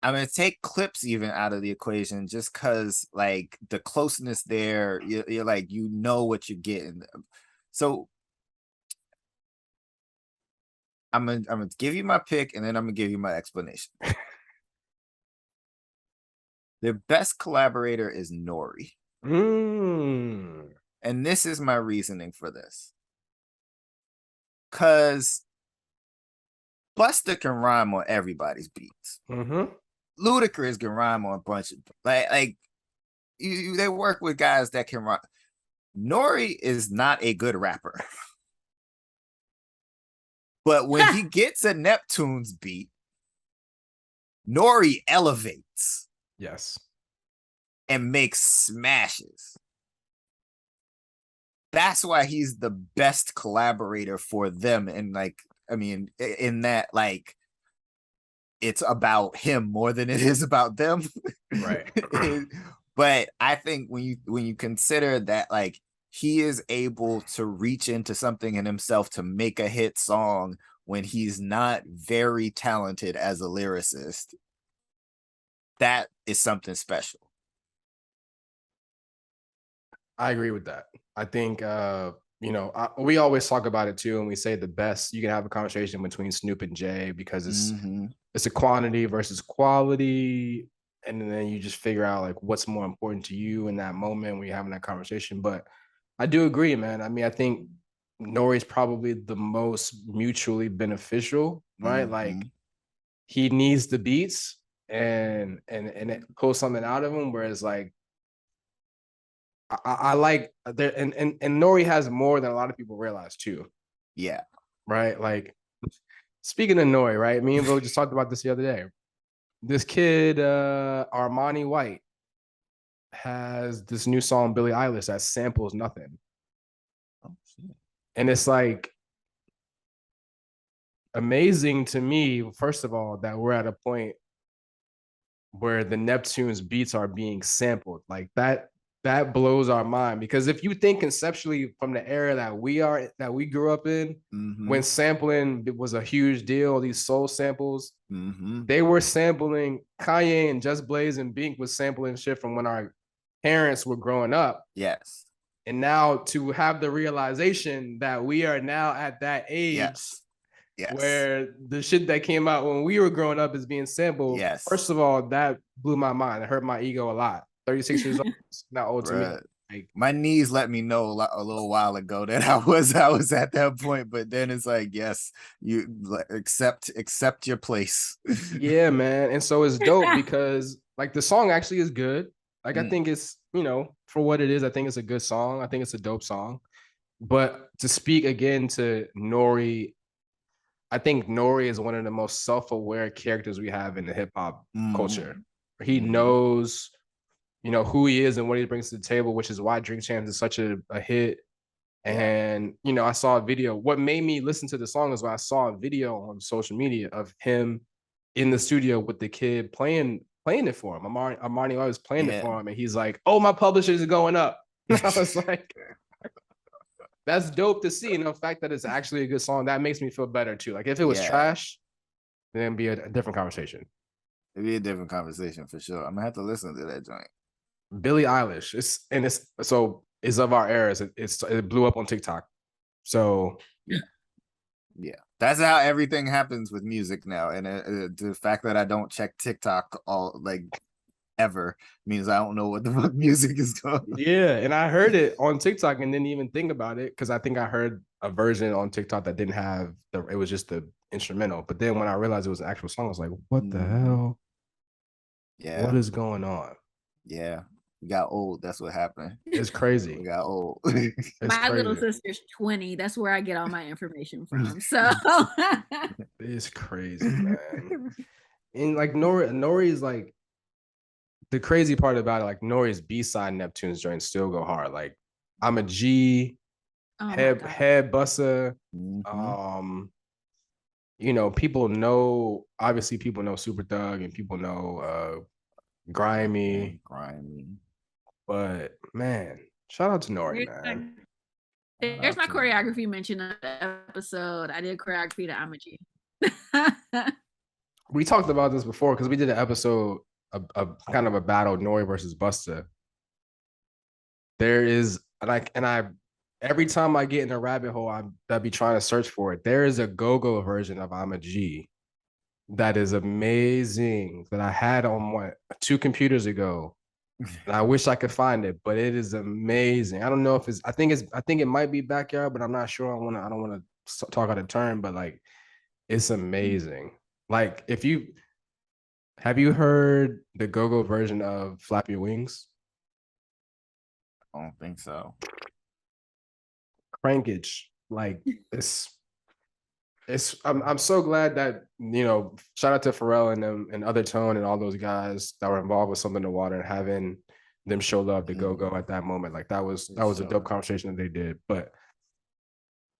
I'm gonna take Clipse even out of the equation just because like the closeness there, you're like, you know what you're getting. So I'm gonna give you my pick and then I'm gonna give you my explanation. Their best collaborator is NORE. And this is my reasoning for this. Because Busta can rhyme on everybody's beats. Ludacris can rhyme on a bunch of like they work with guys that can rhyme. NORE is not a good rapper. But when he gets a Neptunes beat, NORE elevates. Yes. And makes smashes. That's why he's the best collaborator for them. And like, I mean, in that, like, it's about him more than it is about them. Right. But I think when you consider that, like, he is able to reach into something in himself to make a hit song when he's not very talented as a lyricist, that is something special. I agree with that. I think, we always talk about it too, and we say the best. You can have a conversation between Snoop and Jay because it's a quantity versus quality, and then you just figure out like what's more important to you in that moment when you're having that conversation. But I do agree, man. I mean, I think NORE is probably the most mutually beneficial, right? Like he needs the beats and it pulls something out of him, whereas like I like there and NORE has more than a lot of people realize too. Yeah. Right. Like speaking of NORE, right? Me and Bo just talked about this the other day. This kid, Armani White, has this new song, Billie Eilish, that samples nothing. Oh, shit. And it's like amazing to me, first of all, that we're at a point where the Neptunes beats are being sampled. Like that that blows our mind, because if you think conceptually from the era that we grew up in, when sampling was a huge deal, these soul samples, they were sampling Kanye and Just Blaze and Bink was sampling shit from when our parents were growing up. Yes. And now to have the realization that we are now at that age where the shit that came out when we were growing up is being sampled. Yes. First of all, that blew my mind. It hurt my ego a lot. 36 years old, not old to me. Like, my knees let me know a little while ago that I was at that point, but then it's like, yes, you accept your place. Yeah, man. And so it's dope because like the song actually is good. Like I think it's, you know, for what it is, I think it's a good song. I think it's a dope song. But to speak again to NORE, I think NORE is one of the most self-aware characters we have in the hip hop culture. He knows, you know, who he is and what he brings to the table, which is why Drink Champs is such a hit. And, you know, I saw a video. What made me listen to the song is when I saw a video on social media of him in the studio with the kid playing it for him. Armani was playing it for him. And he's like, oh, my publishers are going up. And I was like, that's dope to see. And the fact that it's actually a good song, that makes me feel better too. Like if it was trash, then it'd be a different conversation. It'd be a different conversation for sure. I'm gonna have to listen to that joint. Billie Eilish. It's of our eras. It blew up on TikTok. So yeah, that's how everything happens with music now. And the fact that I don't check TikTok ever means I don't know what the fuck music is going. Yeah, and I heard it on TikTok and didn't even think about it because I think I heard a version on TikTok that didn't have it was just the instrumental. But then when I realized it was an actual song, I was like, what the hell? Yeah. What is going on? Yeah. We got old. That's what happened. It's crazy. We got old. My little sister's 20. That's where I get all my information from. So it's crazy, man. And like NORE is like the crazy part about it, like NORE's B-side Neptunes joints still go hard. Like I'm a G, head buster. You know, people know Super Thug and people know Grimy. But man, shout out to NORE, man. There's my choreography mentioned in the episode. I did choreography to I'm a G. We talked about this before because we did an episode a kind of a battle, NORE versus Busta. There is, every time I get in a rabbit hole, I'd be trying to search for it. There is a go-go version of I'm a G that is amazing that I had on 2 computers ago. And I wish I could find it, but it is amazing. I don't know if I think it might be Backyard, but I'm not sure. I don't want to talk out of turn, but like it's amazing. Like have you heard the go-go version of Flap Your Wings? I don't think so. Crankage. Like I'm so glad that, you know, shout out to Pharrell and them and Other Tone and all those guys that were involved with Something to Water and having them show love to go at that moment. Like that was a dope conversation that they did. But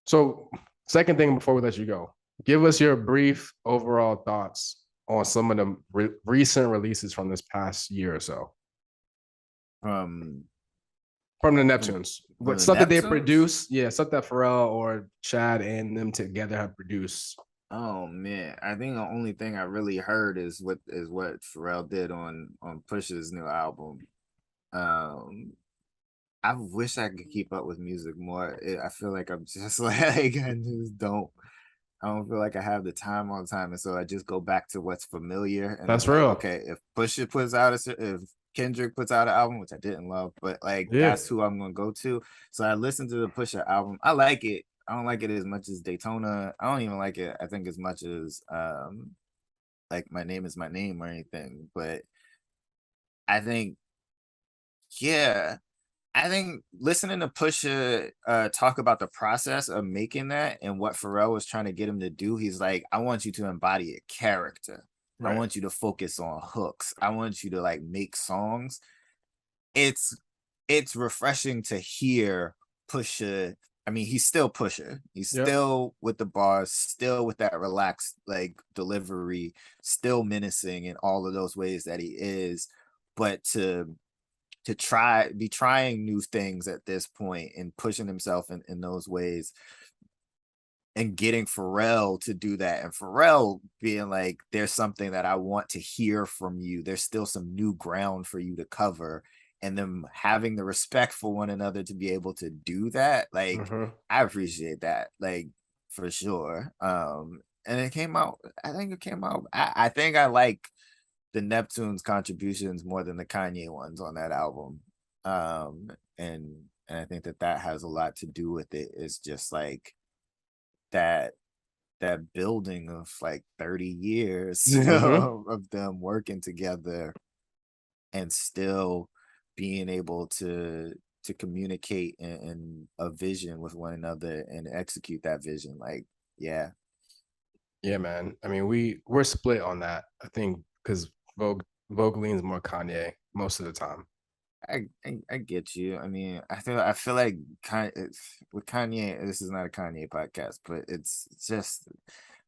so second thing before we let you go, give us your brief overall thoughts on some of the recent releases from this past year or so. From the Neptunes. But stuff that they produce, stuff that Pharrell or Chad and them together have produced. Oh man, I think the only thing I really heard is what Pharrell did on Pusha's new album. I wish I could keep up with music more. I feel like I'm just like I don't feel like I have the time all the time, and so I just go back to what's familiar. And that's real. Like, okay, if Pusha puts out if Kendrick puts out an album, which I didn't love, but like that's who I'm gonna go to. So I listened to the Pusha album. I like it. I don't like it as much as Daytona. I don't even like it, I think, as much as like My Name Is My Name or anything. But I think, I think listening to Pusha talk about the process of making that and what Pharrell was trying to get him to do, he's like, I want you to embody a character. Right. I want you to focus on hooks. I want you to like make songs. It's refreshing to hear Pusha. I mean, he's still Pusha. He's still with the bars, still with that relaxed like delivery, still menacing in all of those ways that he is. But to be trying new things at this point and pushing himself in those ways, and getting Pharrell to do that, and Pharrell being like, there's something that I want to hear from you. There's still some new ground for you to cover, and them having the respect for one another to be able to do that. Like, I appreciate that, like, for sure. And it came out, I think I like the Neptunes contributions more than the Kanye ones on that album. And I think that has a lot to do with it. It's just like that building of like 30 years of them working together and still being able to communicate in a vision with one another and execute that vision. Like, yeah, man. I mean, we're split on that, I think, because Vogue leans more Kanye most of the time. I get you. I mean, I feel like with Kanye, this is not a Kanye podcast, but it's just,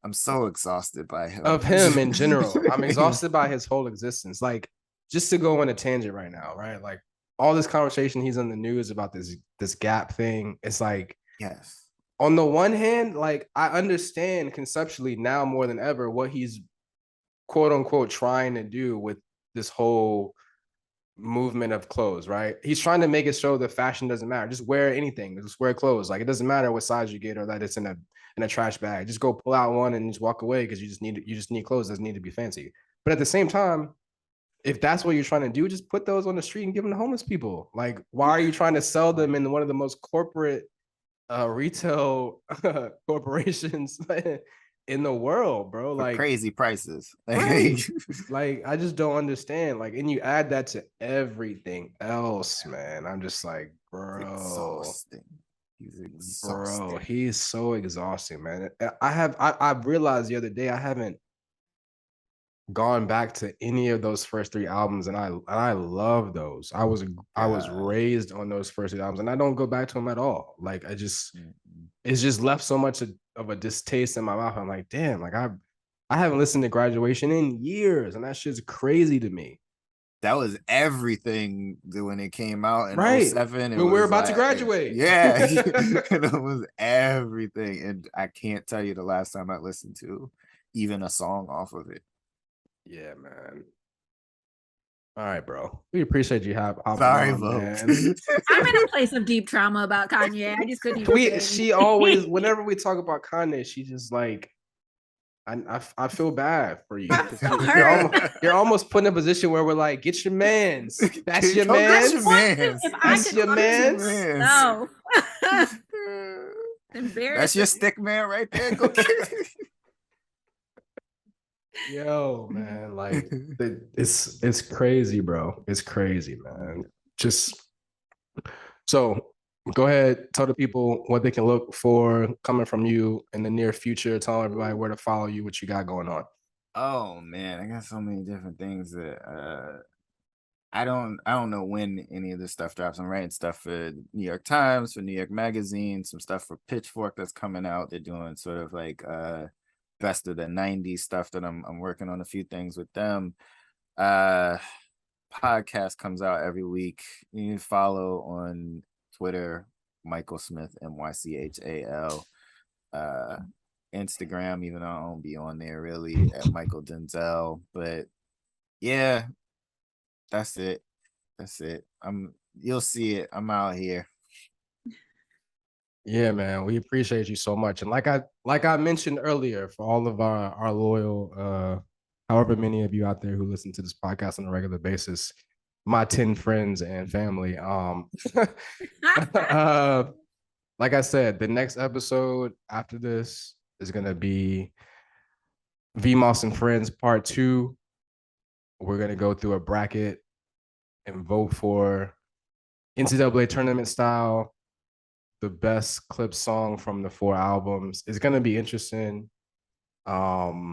I'm so exhausted by him. Of him in general. I'm exhausted by his whole existence. Like, just to go on a tangent right now, right? Like, all this conversation he's in the news about this Gap thing. It's like, yes. On the one hand, like, I understand conceptually now more than ever what he's quote unquote trying to do with this whole movement of clothes, right? He's trying to make it show that fashion doesn't matter. Just wear anything. Just wear clothes. Like, it doesn't matter what size you get or that it's in a trash bag. Just go pull out one and just walk away because you just need clothes. It doesn't need to be fancy. But at the same time, if that's what you're trying to do, just put those on the street and give them to homeless people. Like, why are you trying to sell them in one of the most corporate retail corporations in the world, bro? Like, crazy prices. Right. Like, I just don't understand. Like, and you add that to everything else, man. I'm just like, bro, exhausting. He's exhausting. Bro, he's so exhausting, man. I realized the other day I haven't gone back to any of those first 3 albums, and I love those. I was raised on those first 3 albums, and I don't go back to them at all. Like, it's just left so much of a distaste in my mouth. I'm like, damn, like I haven't listened to Graduation in years, and that shit's crazy to me. That was everything when it came out in right. 07. When we were about to graduate. Yeah. It was everything. And I can't tell you the last time I listened to even a song off of it. Yeah, man. All right, bro. We appreciate you Sorry, man. I'm in a place of deep trauma about Kanye. I just couldn't even she always, whenever we talk about Kanye, she just like, I feel bad for you. You're almost put in a position where we're like, get your mans. That's your mans. That's your mans. No. Embarrassing. That's your stick man right there. Go get it. Yo, man, like, it's crazy, bro. It's crazy, man. Just so go ahead, tell the people what they can look for coming from you in the near future. Tell everybody where to follow you, what you got going on. Oh man, I got so many different things that I don't know when any of this stuff drops. I'm writing stuff for New York Times, for New York Magazine, some stuff for Pitchfork that's coming out. They're doing sort of like best of the 90s stuff that I'm working on a few things with them. Podcast comes out every week. You can follow on Twitter, Mychal Smith, Mychal. Instagram, even though I don't be on there really, at Mychal Denzel. But yeah, that's it. You'll see it. I'm out here. Yeah, man, we appreciate you so much. And like I mentioned earlier, for all of our loyal, however many of you out there who listen to this podcast on a regular basis, my 10 friends and family, like I said, the next episode after this is gonna be VMOS and Friends Part 2. We're gonna go through a bracket and vote for NCAA tournament style, the best Clipse song from the 4 albums. It's gonna be interesting. I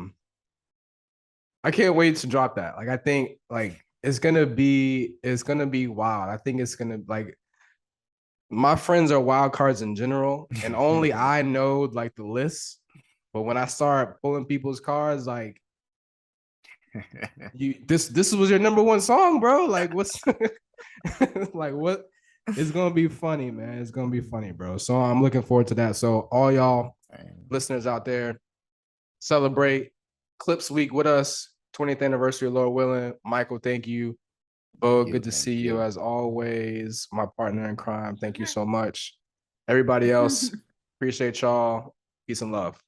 can't wait to drop that. Like, I think like it's gonna be wild. I think it's gonna, like, my friends are wild cards in general, and only I know like the list. But when I start pulling people's cards, like, this was your number 1 song, bro. Like, what's Like what? It's gonna be funny, man. It's gonna be funny, bro. So I'm looking forward to that. So all y'all listeners out there, celebrate Clipse Week with us. 20th anniversary of Lord Willin. Mychal, thank you. Bo, good to see you as always. My partner in crime. Thank you so much. Everybody else, appreciate y'all. Peace and love.